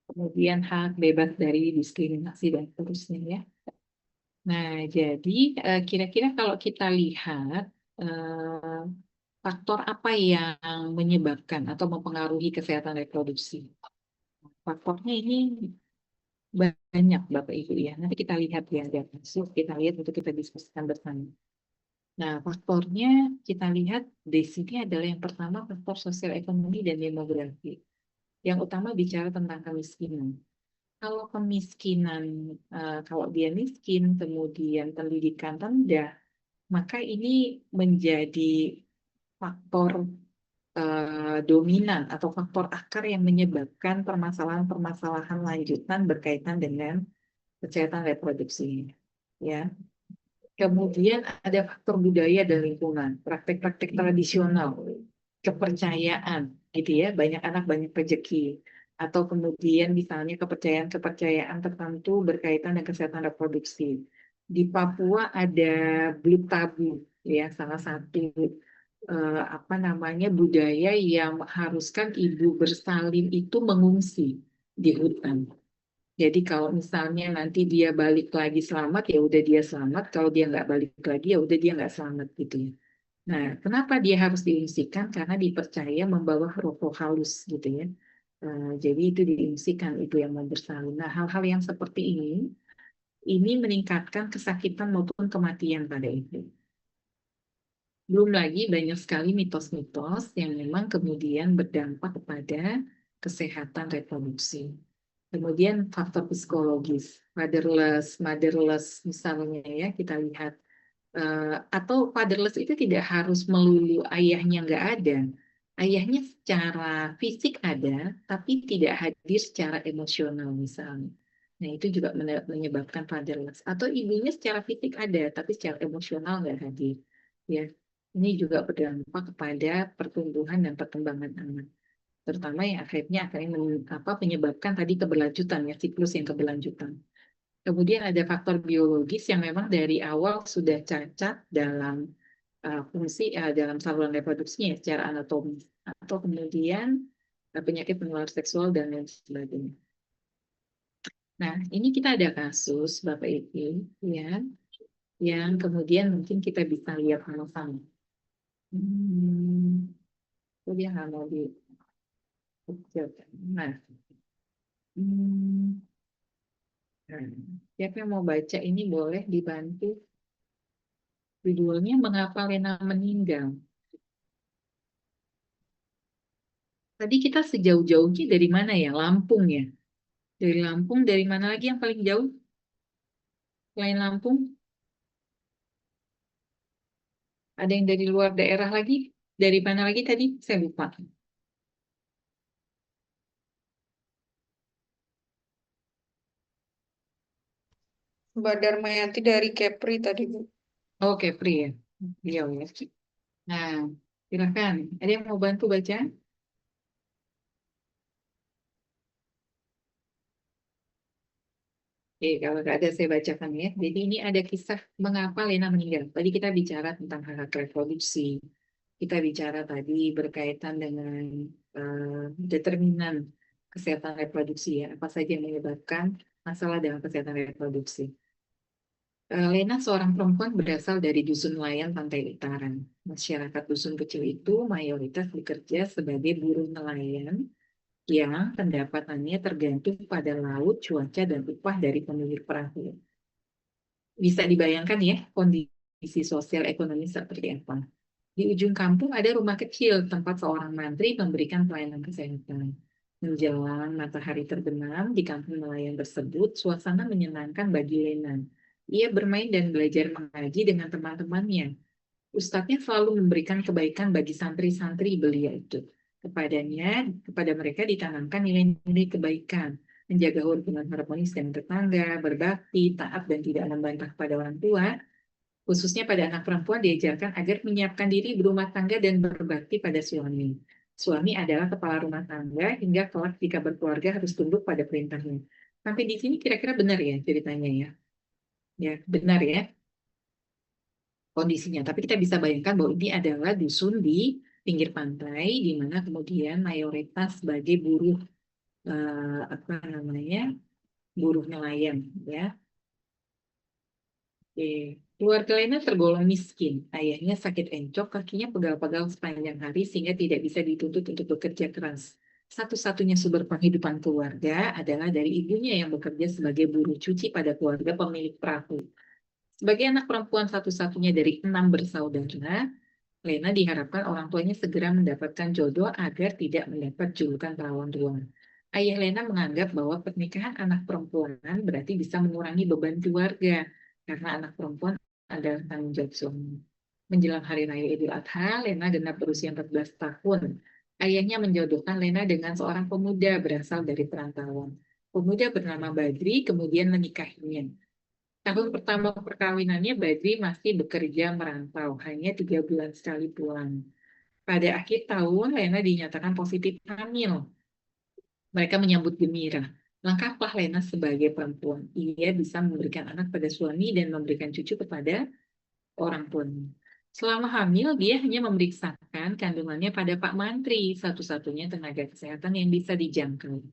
B: Kemudian hak bebas dari diskriminasi dan seterusnya ya. Nah, jadi kira-kira kalau kita lihat faktor apa yang menyebabkan atau mempengaruhi kesehatan reproduksi. Faktornya ini banyak Bapak Ibu ya. Nanti kita lihat ya, ada kasus, kita lihat untuk kita diskusikan bersama. Nah, faktornya kita lihat di sini adalah yang pertama faktor sosial ekonomi dan demografi. Yang utama bicara tentang kemiskinan. Kalau kemiskinan, kalau dia miskin, kemudian pendidikan rendah, maka ini menjadi faktor dominan atau faktor akar yang menyebabkan permasalahan-permasalahan lanjutan berkaitan dengan kesehatan reproduksi. Ya. Kemudian ada faktor budaya dan lingkungan, praktek-praktek tradisional, kepercayaan, gitu ya, banyak anak banyak rezeki, atau kemudian misalnya kepercayaan-kepercayaan tertentu berkaitan dengan kesehatan reproduksi. Di Papua ada blue tabu, ya, salah satu budaya yang mengharuskan ibu bersalin itu mengungsi di hutan. Jadi kalau misalnya nanti dia balik lagi selamat, ya udah dia selamat. Kalau dia nggak balik lagi, ya udah dia nggak selamat gitu ya. Nah, kenapa dia harus diungsikan? Karena dipercaya membawa roh halus gitu ya. Jadi itu diungsikan, itu yang mau bersalin. Nah, hal-hal yang seperti ini meningkatkan kesakitan maupun kematian pada ibu. Belum lagi banyak sekali mitos-mitos yang memang kemudian berdampak kepada kesehatan reproduksi. Kemudian faktor psikologis, motherless misalnya ya, kita lihat. Atau fatherless itu tidak harus melulu ayahnya nggak ada. Ayahnya secara fisik ada, tapi tidak hadir secara emosional misalnya. Nah, itu juga menyebabkan fatherless. Atau ibunya secara fisik ada, tapi secara emosional nggak hadir. Ya, ini juga berdampak kepada pertumbuhan dan perkembangan anak. Terutama yang akhirnya menyebabkan tadi keberlanjutan ya, siklus yang keberlanjutan. Kemudian ada faktor biologis yang memang dari awal sudah cacat dalam fungsi dalam saluran reproduksinya secara anatomis, atau kemudian penyakit menular seksual dan lain sebagainya. Nah, ini kita ada kasus Bapak Ibu ya, yang kemudian mungkin kita bisa lihat sama-sama. Dia nggak mau di Nah, siapa yang mau baca ini boleh dibantu. Judulnya Mengapa Lena Meninggal. Tadi kita sejauh-jauhnya dari mana ya? Lampung ya? Dari Lampung, dari mana lagi yang paling jauh? Selain Lampung? Ada yang dari luar daerah lagi? Dari mana lagi tadi? Saya lupa.
K: Mbak Darmayanti dari Kepri tadi, Bu.
B: Oh, Kepri ya. Beliau ya. Nah, silakan. Ada yang mau bantu baca? Oke, kalau nggak ada saya bacakan ya. Jadi ini ada kisah mengapa Lena meninggal. Tadi kita bicara tentang hak reproduksi. Kita bicara tadi berkaitan dengan determinan kesehatan reproduksi ya. Apa saja yang menyebabkan masalah dalam kesehatan reproduksi. Lena seorang perempuan berasal dari dusun nelayan pantai utara. Masyarakat dusun kecil itu mayoritas bekerja sebagai buruh nelayan yang pendapatannya tergantung pada laut, cuaca, dan upah dari pemilik perahu. Bisa dibayangkan ya kondisi sosial ekonomi seperti apa. Di ujung kampung ada rumah kecil tempat seorang mantri memberikan pelayanan kesehatan. Menjelang matahari terbenam di kampung nelayan tersebut, suasana menyenangkan bagi Lena. Ia bermain dan belajar mengaji dengan teman-temannya. Ustadznya selalu memberikan kebaikan bagi santri-santri belia itu. Kepada mereka ditanamkan nilai-nilai kebaikan, menjaga hubungan harmonis dengan tetangga, berbakti, taat, dan tidak membantah pada orang tua. Khususnya pada anak perempuan diajarkan agar menyiapkan diri berumah tangga dan berbakti pada suami. Suami adalah kepala rumah tangga hingga kelak jika berkeluarga harus tunduk pada perintahnya. Sampai di sini kira-kira benar ya ceritanya ya? Ya, benar ya kondisinya. Tapi kita bisa bayangkan bahwa ini adalah dusun di pinggir pantai, di mana kemudian mayoritas sebagai buruh buruh nelayan, ya. Keluarga Lena tergolong miskin. Ayahnya sakit encok, kakinya pegal-pegal sepanjang hari sehingga tidak bisa dituntut untuk bekerja keras. Satu-satunya sumber penghidupan keluarga adalah dari ibunya yang bekerja sebagai buruh cuci pada keluarga pemilik perahu. Sebagai anak perempuan satu-satunya dari 6 bersaudara, Lena diharapkan orang tuanya segera mendapatkan jodoh agar tidak mendapat julukan perawan tua. Ayah Lena menganggap bahwa pernikahan anak perempuan berarti bisa mengurangi beban keluarga, karena anak perempuan adalah tanggung jawab suami. Menjelang Hari Raya Idul Adha, Lena genap berusia 14 tahun. Ayahnya menjodohkan Lena dengan seorang pemuda berasal dari perantauan. Pemuda bernama Badri kemudian menikahinya. Tahun pertama perkawinannya, Badri masih bekerja merantau, hanya 3 bulan sekali pulang. Pada akhir tahun, Lena dinyatakan positif hamil. Mereka menyambut gembira. Langkahlah Lena sebagai perempuan. Ia bisa memberikan anak pada suami dan memberikan cucu kepada orang tuanya. Selama hamil, dia hanya memeriksakan kandungannya pada Pak Mantri, satu-satunya tenaga kesehatan yang bisa dijangkau.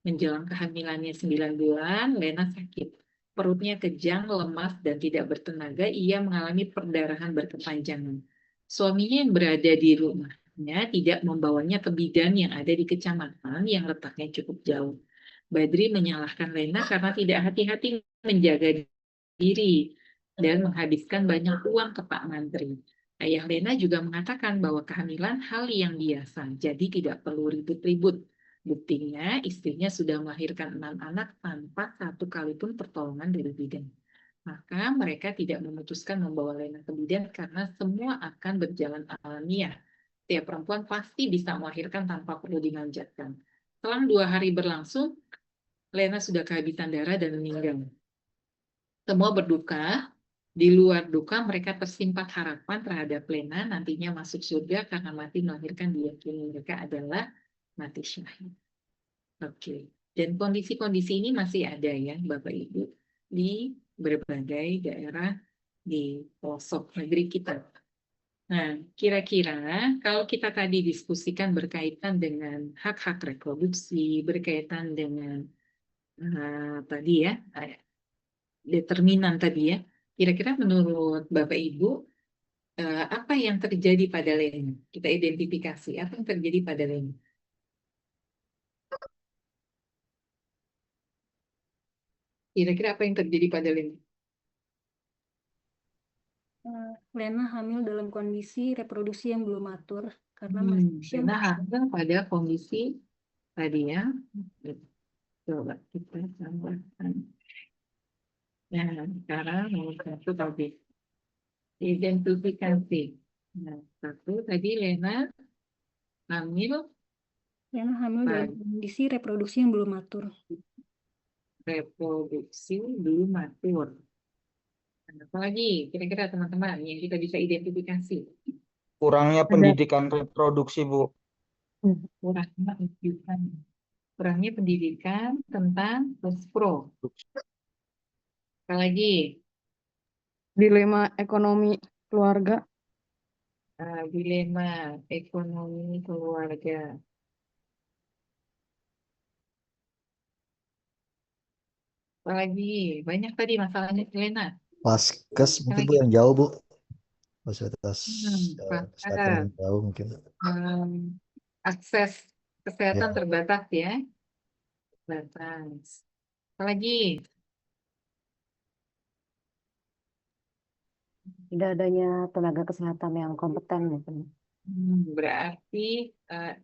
B: Menjelang kehamilannya 9 bulan, Lena sakit. Perutnya kejang, lemas, dan tidak bertenaga. Ia mengalami perdarahan berkepanjangan. Suaminya yang berada di rumahnya tidak membawanya ke bidan yang ada di kecamatan yang letaknya cukup jauh. Badri menyalahkan Lena karena tidak hati-hati menjaga diri dan menghabiskan banyak uang ke Pak Mantri. Ayah Lena juga mengatakan bahwa kehamilan hal yang biasa, jadi tidak perlu ribut-ribut. Buktinya, istrinya sudah melahirkan 6 anak tanpa satu kali pun pertolongan dari bidan. Maka mereka tidak memutuskan membawa Lena ke bidan karena semua akan berjalan alamiah. Tiap perempuan pasti bisa melahirkan tanpa perlu dimanjatkan. Selang 2 hari berlangsung, Lena sudah kehabisan darah dan meninggal. Semua berduka. Di luar duka, mereka tersimpan harapan terhadap Lena nantinya masuk surga karena mati melahirkan, diyakini mereka adalah mati syahid. Oke. Dan kondisi-kondisi ini masih ada ya, Bapak Ibu, di berbagai daerah di pelosok negeri kita. Nah, kira-kira kalau kita tadi diskusikan berkaitan dengan hak-hak reproduksi, berkaitan dengan tadi ya, determinan tadi ya, kira-kira menurut Bapak Ibu, apa yang terjadi pada Lena? Kita identifikasi apa yang terjadi pada Lena. Kira-kira apa yang terjadi pada Lena?
D: Lena hamil dalam kondisi reproduksi yang belum matur karena masih
B: Lena hamil pada kondisi tadi ya. Coba kita tambahkan. Nah, sekarang nomor 1 tadi identifikasi. Nah, 1 tadi Lena hamil
D: dalam kondisi reproduksi yang belum matur.
B: reproduksi belum matur. Apalagi kira-kira teman-teman yang kita bisa identifikasi?
C: Kurangnya
Q: Ada
C: pendidikan reproduksi, Bu.
B: Kurangnya pendidikan tentang pro. Apalagi
Q: dilema ekonomi keluarga.
B: Dilema ekonomi keluarga. Apalagi banyak tadi masalahnya Selena.
P: Vaskes mungkin Bu
B: Apalagi
P: yang jauh Bu. Fasilitas kesehatan
B: pasar.
P: yang jauh mungkin.
B: Akses kesehatan
P: Ya.
B: terbatas ya. Terbatas. Apalagi
H: Tidak adanya tenaga kesehatan yang kompeten mungkin.
B: berarti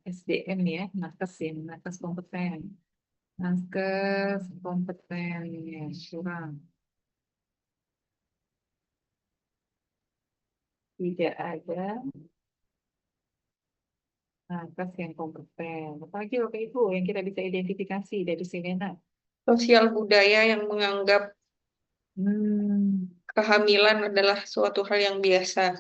B: SDM ya, nakes kompeten. Nakes kompeten ya, kurang. Tidak ada nakes yang kompeten. Apalagi waktu itu yang kita bisa identifikasi dari Selena.
K: Sosial budaya yang menganggap kehamilan adalah suatu hal yang biasa.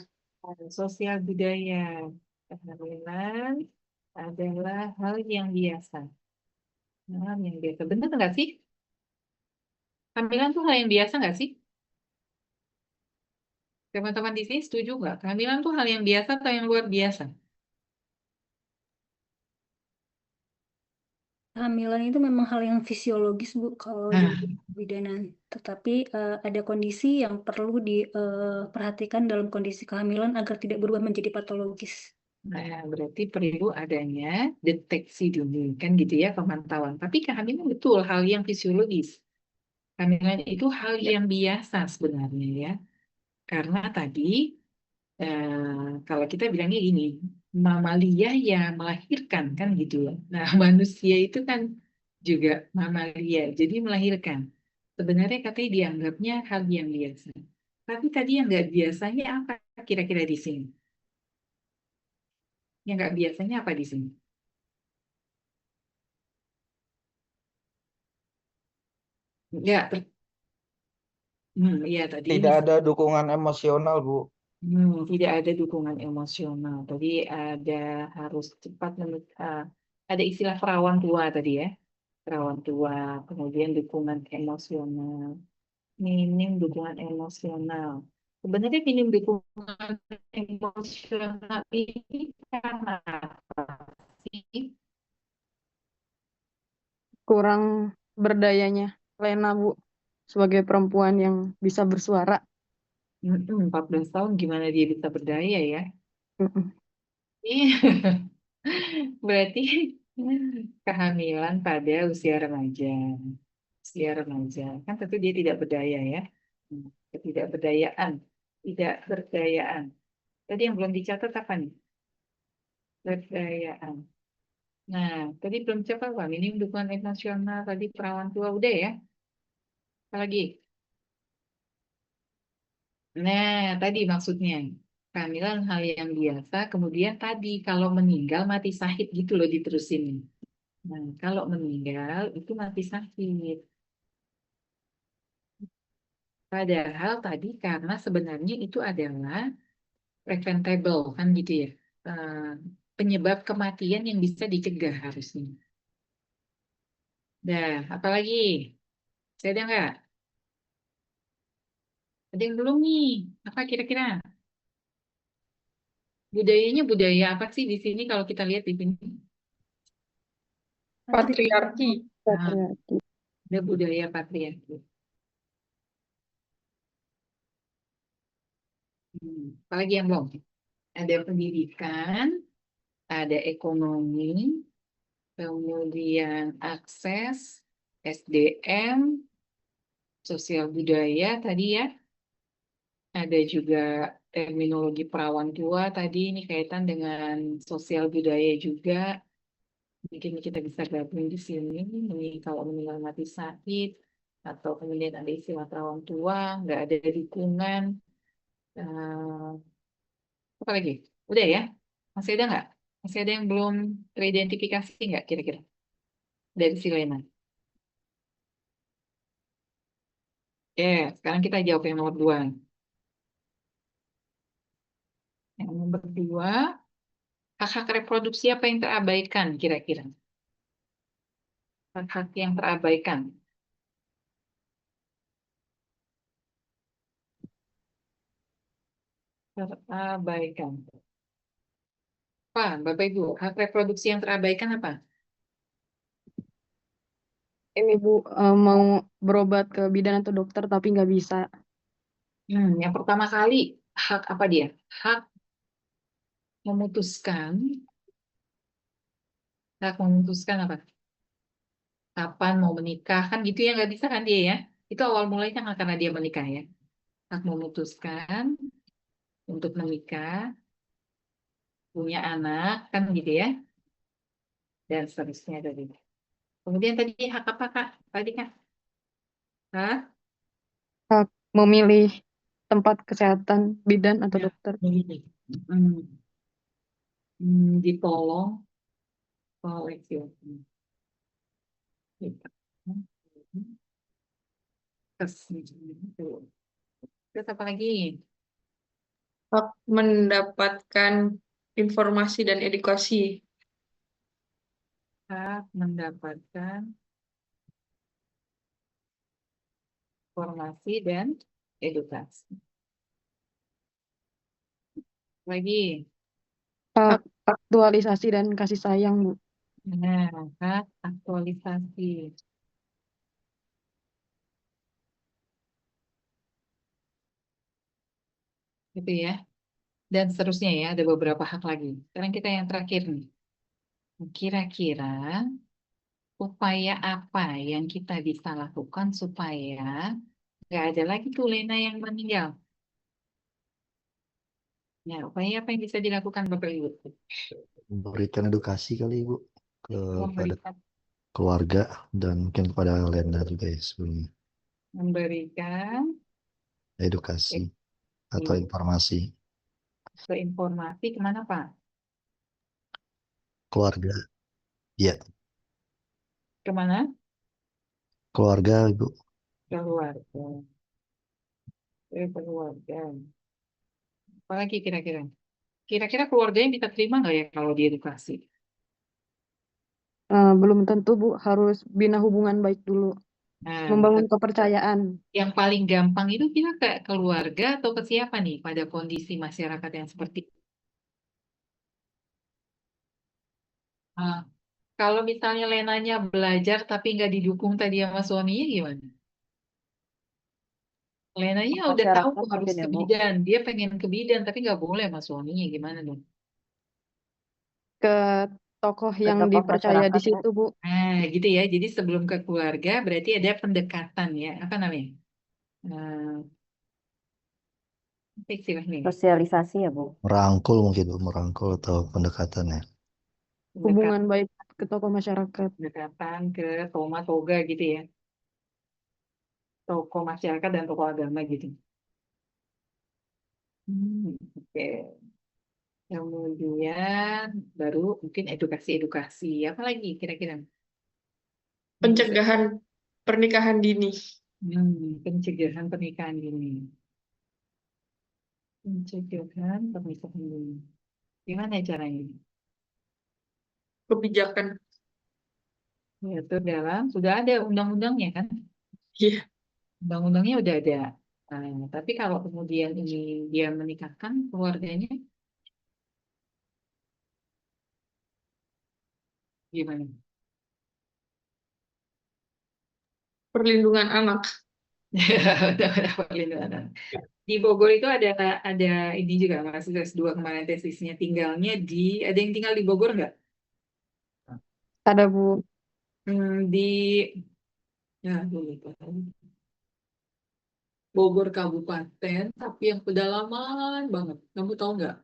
B: Sosial budaya kehamilan adalah hal yang biasa. Hal yang biasa. Benar nggak sih? Kehamilan tuh hal yang biasa nggak sih? Teman-teman di sini setuju nggak? Kehamilan tuh hal yang biasa atau yang luar biasa?
D: Kehamilan itu memang hal yang fisiologis, Bu, kalau di bidanan. Tetapi ada kondisi yang perlu diperhatikan dalam kondisi kehamilan agar tidak berubah menjadi patologis.
B: Nah, berarti perlu adanya deteksi dulu, kan gitu ya, pemantauan. Tapi kehamilan betul hal yang fisiologis. Kehamilan itu hal yang biasa sebenarnya ya. Karena tadi kalau kita bilangnya gini, mamalia ya melahirkan kan gitu ya. Nah, manusia itu kan juga mamalia, jadi melahirkan. Sebenarnya katanya dianggapnya hal yang biasa. Tapi tadi yang nggak biasanya apa kira-kira di sini? Yang nggak biasanya apa di sini? Ya, iya tadi
C: Tidak ada dukungan emosional, Bu.
B: tidak ada dukungan emosional. Tadi ada harus cepat ada istilah perawan tua tadi ya. Perawan tua, kemudian dukungan emosional. Minim dukungan emosional. Sebenarnya minim dukungan emosional ini karena apa sih?
Q: Kurang berdayanya Lena, Bu, sebagai perempuan yang bisa bersuara.
B: 14 tahun gimana dia bisa berdaya ya? Iya. Berarti kehamilan pada usia remaja. Usia remaja. Kan tentu dia tidak berdaya ya. Ketidakberdayaan. Tidak berdayaan. Tadi yang belum dicatat apa nih? Berdayaan. Nah, tadi belum coba Pak. Minim dukungan emosional. Tadi perawan tua udah ya. Apa lagi? Nah, tadi maksudnya. Kehamilan hal yang biasa. Kemudian tadi kalau meninggal mati syahid gitu loh diterusin. Nah, kalau meninggal itu mati syahid. Padahal tadi karena sebenarnya itu adalah preventable kan gitu ya. Penyebab kematian yang bisa dicegah harusnya. Nah, apalagi? Saya ada nggak? Ada yang belum nih? Apa kira-kira? Budayanya budaya apa sih di sini kalau kita lihat di sini?
K: Patriarki.
Q: Patriarki.
B: Ada budaya patriarki. Apalagi yang belum? Ada pendidikan, ada ekonomi, kemudian akses, SDM, sosial budaya tadi ya. Ada juga terminologi perawan tua tadi ini kaitan dengan sosial budaya juga. Mungkin kita bisa gabung di sini. Ini kalau meninggal mati sakit atau kemudian ada istilah perawan tua, nggak ada dukungan. Apa lagi? Udah ya? Masih ada nggak? Masih ada yang belum teridentifikasi nggak kira-kira dari si Lena? Sekarang kita jawab yang nomor 2. Yang nomor 2, hak-hak reproduksi apa yang terabaikan kira-kira? Hak-hak yang terabaikan. Terabaikan. Apa, Bapak Ibu? Hak reproduksi yang terabaikan apa?
Q: Ini Bu, mau berobat ke bidan atau dokter tapi nggak bisa.
B: Yang pertama kali, hak apa dia? Hak memutuskan. Hak memutuskan apa? Kapan mau menikah, kan gitu ya, nggak bisa kan dia ya? Itu awal mulanya kan karena dia menikah ya. Hak memutuskan untuk menikah, punya anak, kan gitu ya. Dan seterusnya tadi. Kemudian tadi hak apa Kak? Tadi Kak? Hah?
Q: Hak memilih tempat kesehatan, bidan atau
B: Ya,
Q: dokter.
B: memilih. Ditolong oleh siapa? Terus apa lagi?
K: Hak mendapatkan informasi dan edukasi.
B: Hak mendapatkan informasi dan edukasi. Lagi.
Q: Hak aktualisasi dan kasih sayang, Bu.
B: Nah, hak aktualisasi. Gitu ya. Dan seterusnya ya, ada beberapa hak lagi. Sekarang kita yang terakhir nih. Kira-kira upaya apa yang kita bisa lakukan supaya nggak ada lagi tuh Lena yang meninggal? Ya, upaya apa yang bisa dilakukan Bapak Ibu?
P: Memberikan edukasi kali Ibu kepada
B: Memberikan,
P: keluarga dan mungkin kepada Lena juga ya sebelumnya.
B: memberikan
P: Edukasi atau informasi
B: informasi kemana Pak?
P: keluarga. Ya,
B: Kemana?
P: keluarga Ibu.
B: Keluarga. Keluarga. Apalagi kira-kira? Kira-kira keluarganya bisa terima nggak ya kalau diedukasi?
Q: Belum tentu, Bu. Harus bina hubungan baik dulu.
B: Nah,
Q: Membangun kepercayaan.
B: yang paling gampang itu kita ke keluarga atau ke siapa nih pada kondisi masyarakat yang seperti itu? Nah, kalau misalnya Lenanya belajar tapi nggak didukung tadi sama suaminya gimana? Lenanya udah tahu
H: Masyarakat
B: harus
H: mungkin
B: ke
H: ya, Bu.
B: bidan, dia pengen ke bidan tapi nggak boleh sama suaminya gimana dong?
Q: Ke tokoh
H: Ke
Q: yang
H: tokoh
Q: dipercaya di
H: masyarakat, Bu.
Q: situ, Bu.
B: Nah, gitu ya. Jadi sebelum ke keluarga berarti ada pendekatan ya. Apa namanya? Apa istilahnya?
H: Sosialisasi ya, Bu.
P: Merangkul mungkin Bu, merangkul atau pendekatan ya.
Q: Hubungan baik ke tokoh masyarakat.
B: Pendekatan ke Toma Toga gitu ya. Tokoh masyarakat dan tokoh agama gitu. Oke. Kemudian baru mungkin edukasi-edukasi. Apa lagi kira-kira?
K: Pencegahan pernikahan dini.
B: Pencegahan pernikahan dini. Pencegahan pernikahan dini. Gimana caranya?
K: Kebijakan.
B: Yaitu sudah ada undang-undangnya kan?
K: Iya.
B: Undang-undangnya udah ada. Tapi kalau kemudian ini dia menikahkan keluarganya, gimana?
K: Perlindungan anak.
B: Udah ada perlindungan anak. Di Bogor itu ada ini juga mahasiswa S2 kemarin tesisnya tinggalnya ada yang tinggal di Bogor nggak?
Q: Ada, Bu.
B: Di ya dulu Bogor Kabupaten, tapi yang pedalaman banget. Kamu tahu nggak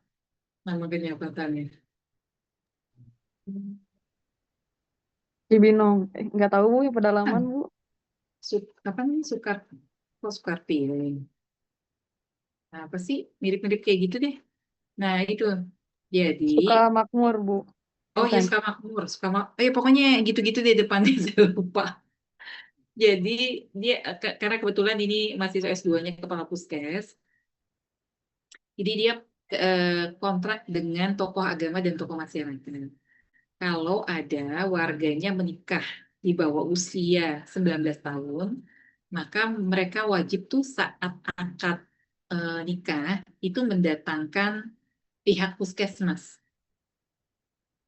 B: nama kenyapatannya?
Q: Cibinong. Nggak tahu, Bu, yang pedalaman, Bu.
B: Apa nih Soekarti ya. Nah, apa sih mirip-mirip kayak gitu deh. Nah itu jadi
Q: Sukamakmur, Bu.
B: oh ya
Q: Bukan.
B: Sukamakmur, pokoknya gitu-gitu deh depannya saya lupa. Jadi karena kebetulan ini mahasiswa S2-nya kepala puskes, jadi dia kontrak dengan tokoh agama dan tokoh masyarakat. Kalau ada warganya menikah di bawah usia 19 tahun, maka mereka wajib tuh saat akad nikah itu mendatangkan pihak puskesmas.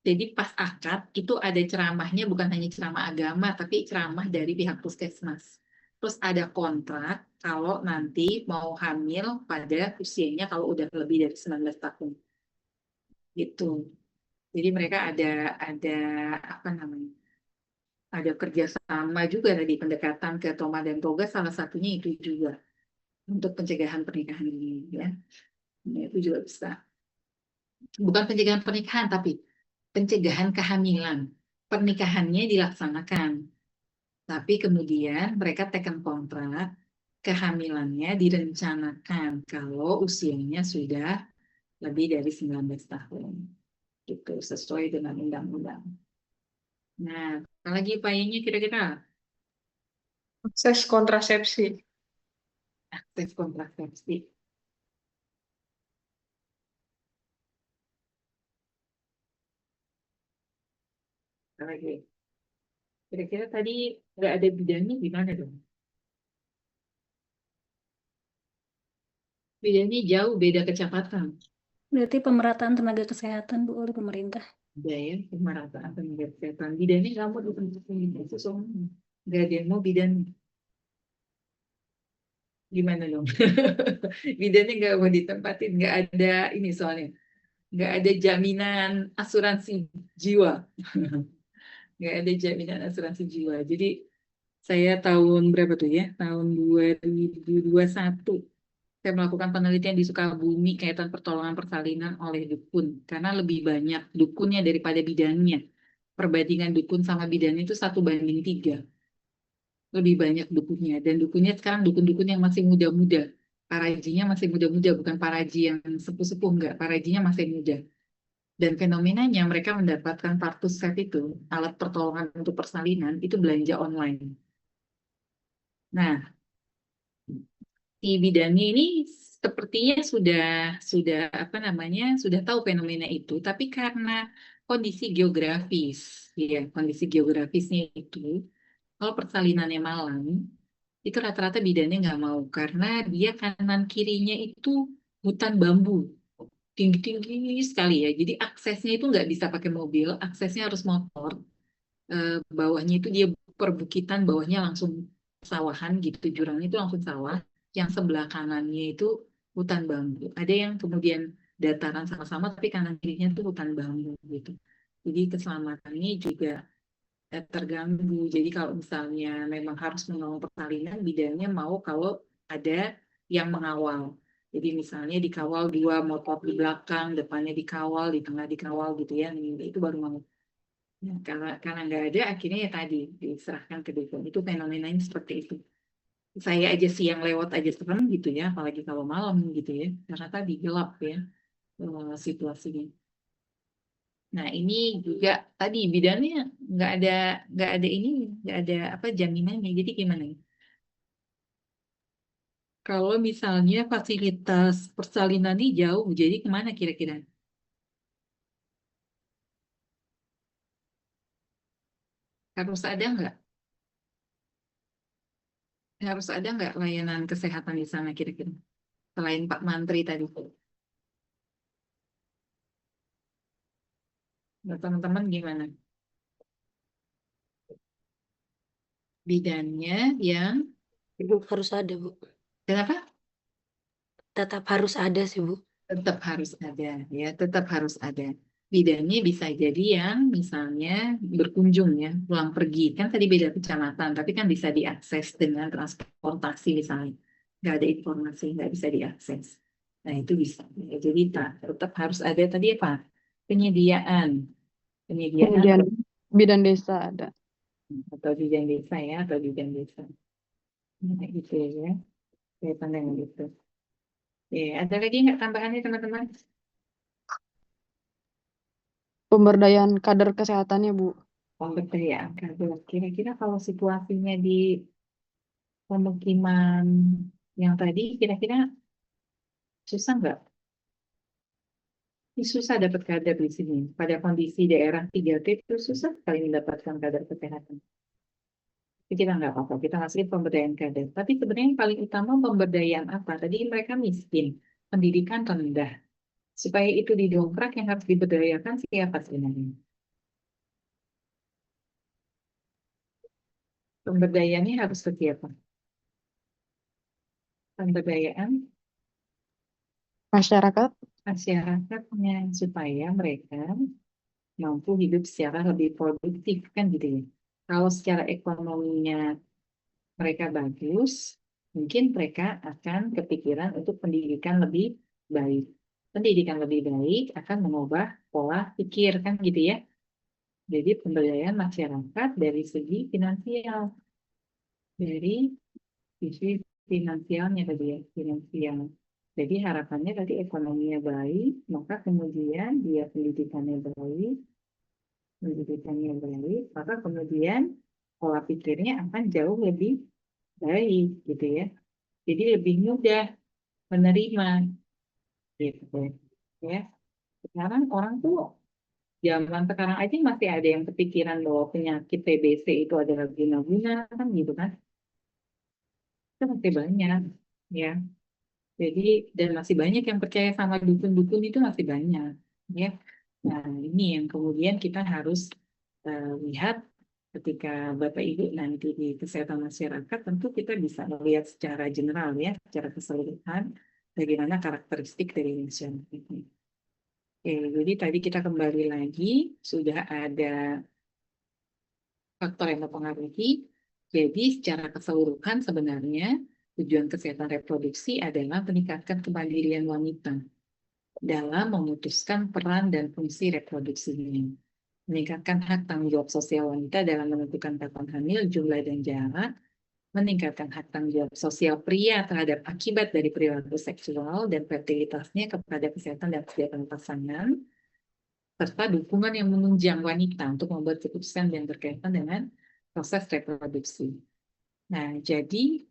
B: Jadi pas akad itu ada ceramahnya, bukan hanya ceramah agama, tapi ceramah dari pihak puskesmas. Terus ada kontrak kalau nanti mau hamil pada usianya kalau udah lebih dari 19 tahun. Gitu. Jadi mereka ada apa namanya? Ada kerjasama juga tadi pendekatan ke Toma dan Toga, salah satunya itu juga untuk pencegahan pernikahan ini ya. Nah, itu juga bisa. Bukan pencegahan pernikahan tapi pencegahan kehamilan. Pernikahannya dilaksanakan, tapi kemudian mereka teken kontrak, kehamilannya direncanakan kalau usianya sudah lebih dari 19 tahun. Gitu, sesuai dengan undang-undang. Nah, apalagi upayanya kira-kira
K: Akses kontrasepsi.
B: akses kontrasepsi. Apalagi? Kira-kira tadi nggak ada bidannya gimana dong? Bidannya jauh beda kecamatan.
D: Berarti pemerataan tenaga kesehatan Bu oleh pemerintah.
B: Udah ya, pemerataan tenaga kesehatan. Bidannya kamu di tempat itu soalnya. Nggak ada yang mau bidan. Gimana dong? Bidannya nggak mau ditempatin, nggak ada ini soalnya. Nggak ada jaminan asuransi jiwa. Nggak ada jaminan asuransi jiwa. Jadi saya tahun berapa tuh ya? Tahun 2021. Saya melakukan penelitian di Sukabumi kaitan pertolongan persalinan oleh dukun. Karena lebih banyak dukunnya daripada bidannya. Perbandingan dukun sama bidannya itu 1:3. Lebih banyak dukunnya. Dan dukunnya sekarang dukun-dukun yang masih muda-muda. Parajinya masih muda-muda, bukan paraji yang sepuh-sepuh, enggak. Parajinya masih muda. Dan fenomenanya mereka mendapatkan partus set itu, alat pertolongan untuk persalinan, itu belanja online. Nah, si bidannya ini sepertinya sudah apa namanya sudah tahu fenomena itu, tapi karena kondisi geografis, ya kondisi geografisnya itu, kalau persalinannya malam, itu rata-rata bidannya nggak mau karena dia kanan kirinya itu hutan bambu tinggi-tinggi sekali ya. Jadi aksesnya itu nggak bisa pakai mobil, aksesnya harus motor. Bawahnya itu dia perbukitan, bawahnya langsung sawahan gitu, jurangnya itu langsung sawah. Yang sebelah kanannya itu hutan bambu. Ada yang kemudian dataran sama-sama, tapi kanan kirinya itu hutan bambu gitu. Jadi keselamatannya juga terganggu. Jadi kalau misalnya memang harus menolong persalinan, bidannya mau kalau ada yang mengawal. Jadi misalnya dikawal 2 motor di belakang, depannya dikawal, di tengah dikawal gitu ya, itu baru mau. Ya, karena nggak ada, akhirnya ya tadi diserahkan ke dukun. Itu fenomenanya seperti itu. Saya aja siang lewat aja serem gitu ya, apalagi kalau malam gitu ya, karena tadi gelap ya situasinya. Nah ini juga tadi bidannya nggak ada ini, nggak ada apa jaminannya. Jadi gimana? Kalau misalnya fasilitas persalinannya jauh, jadi kemana kira-kira? Harus ada nggak? Harus ada nggak layanan kesehatan di sana kira-kira? Selain Pak Mantri tadi. Nah, teman-teman gimana? Bidannya yang
G: Harus ada, Bu.
B: kenapa?
G: Tetap harus ada sih, Bu.
B: Tetap harus ada ya, tetap harus ada. Bidannya bisa jadi yang misalnya berkunjung ya, pulang pergi. Kan tadi beda kecamatan, tapi kan bisa diakses dengan transportasi misalnya. Nggak ada informasi, nggak bisa diakses. Nah itu bisa. Ya, jadi tetap harus ada tadi apa? Penyediaan. Penyediaan
Q: Kemudian bidan desa ada.
B: atau bidan desa ya, atau bidan desa. Nah, gitu ya. Kaitan dengan itu. Ada lagi nggak tambahannya teman-teman?
Q: Pemberdayaan kader kesehatannya, Bu.
B: Pemberdayaan kader. Kira-kira kalau situasinya di pemukiman yang tadi kira-kira susah nggak? Ini susah dapat kader di sini. Pada kondisi daerah 3T itu susah sekali mendapatkan kader kesehatan. Tapi kita nggak apa-apa, kita masukin pemberdayaan kader. Tapi sebenarnya yang paling utama pemberdayaan apa? Tadi mereka miskin, pendidikan rendah. Supaya itu didongkrak yang harus diberdayakan siapa sebenarnya? Pemberdayaannya harus ke siapa? Pemberdayaan
Q: Masyarakat,
B: masyarakatnya supaya mereka mampu hidup secara lebih produktif kan gitu ya. Kalau secara ekonominya mereka bagus, mungkin mereka akan kepikiran untuk pendidikan lebih baik. Pendidikan lebih baik akan mengubah pola pikir kan gitu ya. Jadi pemberdayaan masyarakat dari segi finansial, dari sisi finansialnya tadi ya, finansial. Jadi harapannya tadi ekonominya baik, maka kemudian dia pendidikannya baik, maka kemudian pola pikirnya akan jauh lebih baik gitu ya. Jadi lebih mudah menerima gitu ya. Sekarang orang tuh zaman sekarang aja masih ada yang kepikiran bahwa penyakit TBC itu adalah guna-guna kan gitu kan. Itu masih banyak ya. Jadi dan masih banyak yang percaya sama dukun-dukun itu masih banyak ya. Nah, ini yang kemudian kita harus lihat ketika Bapak Ibu nanti di kesehatan masyarakat, tentu kita bisa melihat secara general ya, secara keseluruhan bagaimana karakteristik dari masyarakat ini. Oke, jadi tadi kita kembali lagi, sudah ada faktor yang mempengaruhi. Jadi secara keseluruhan sebenarnya tujuan kesehatan reproduksi adalah meningkatkan kemandirian wanita dalam memutuskan peran dan fungsi reproduksinya. Meningkatkan hak tanggung jawab sosial wanita dalam menentukan kapan hamil, jumlah dan jarak, meningkatkan hak tanggung jawab sosial pria terhadap akibat dari perilaku seksual dan fertilitasnya kepada kesehatan dan kesejahteraan pasangan, serta dukungan yang menunjang wanita untuk membuat keputusan yang berkaitan dengan proses reproduksi. Nah, jadi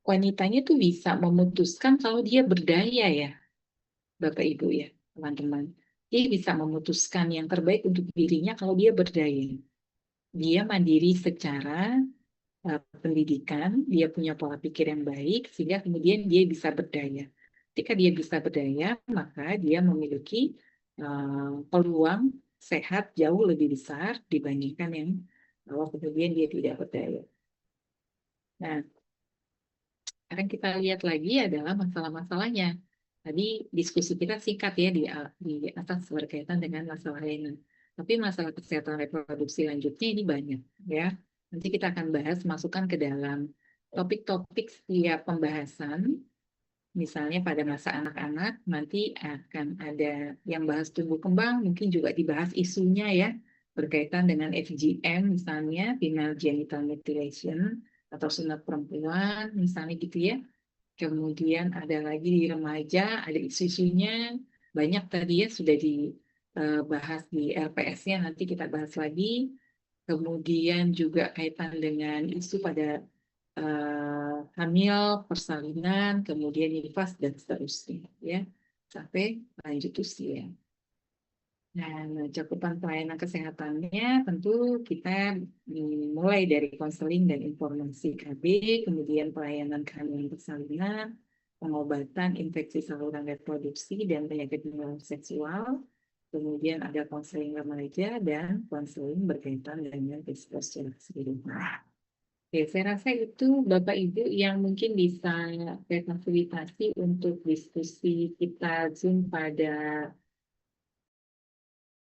B: wanitanya tuh bisa memutuskan kalau dia berdaya ya, Bapak Ibu ya, teman-teman. Dia bisa memutuskan yang terbaik untuk dirinya kalau dia berdaya. Dia mandiri secara pendidikan, dia punya pola pikir yang baik, sehingga kemudian dia bisa berdaya. Ketika dia bisa berdaya, maka dia memiliki peluang sehat jauh lebih besar dibandingkan yang kalau kemudian dia tidak berdaya. Nah, sekarang kita lihat lagi adalah masalah-masalahnya. Tadi diskusi kita singkat ya di atas berkaitan dengan masalah lainnya. Tapi masalah kesehatan reproduksi lanjutnya ini banyak ya. Nanti kita akan bahas, masukkan ke dalam topik-topik setiap pembahasan. Misalnya pada masa anak-anak nanti akan ada yang bahas tumbuh kembang, mungkin juga dibahas isunya ya berkaitan dengan FGM misalnya, female genital mutilation atau sunat perempuan misalnya gitu ya. Kemudian ada lagi di remaja, ada isu-isunya banyak tadi ya sudah dibahas di LPS-nya, nanti kita bahas lagi. Kemudian juga kaitan dengan isu pada hamil, persalinan, kemudian nifas dan seterusnya ya sampai lanjut usia. Nah, cakupan pelayanan kesehatannya tentu kita mulai dari konseling dan informasi KB, kemudian pelayanan kehamilan persalinan, pengobatan infeksi saluran reproduksi dan penyakit menular seksual, kemudian ada konseling remaja dan konseling berkaitan dengan risiko secara keseluruhan. Oke, saya rasa itu Bapak Ibu yang mungkin bisa saya fasilitasi untuk diskusi kita Zoom pada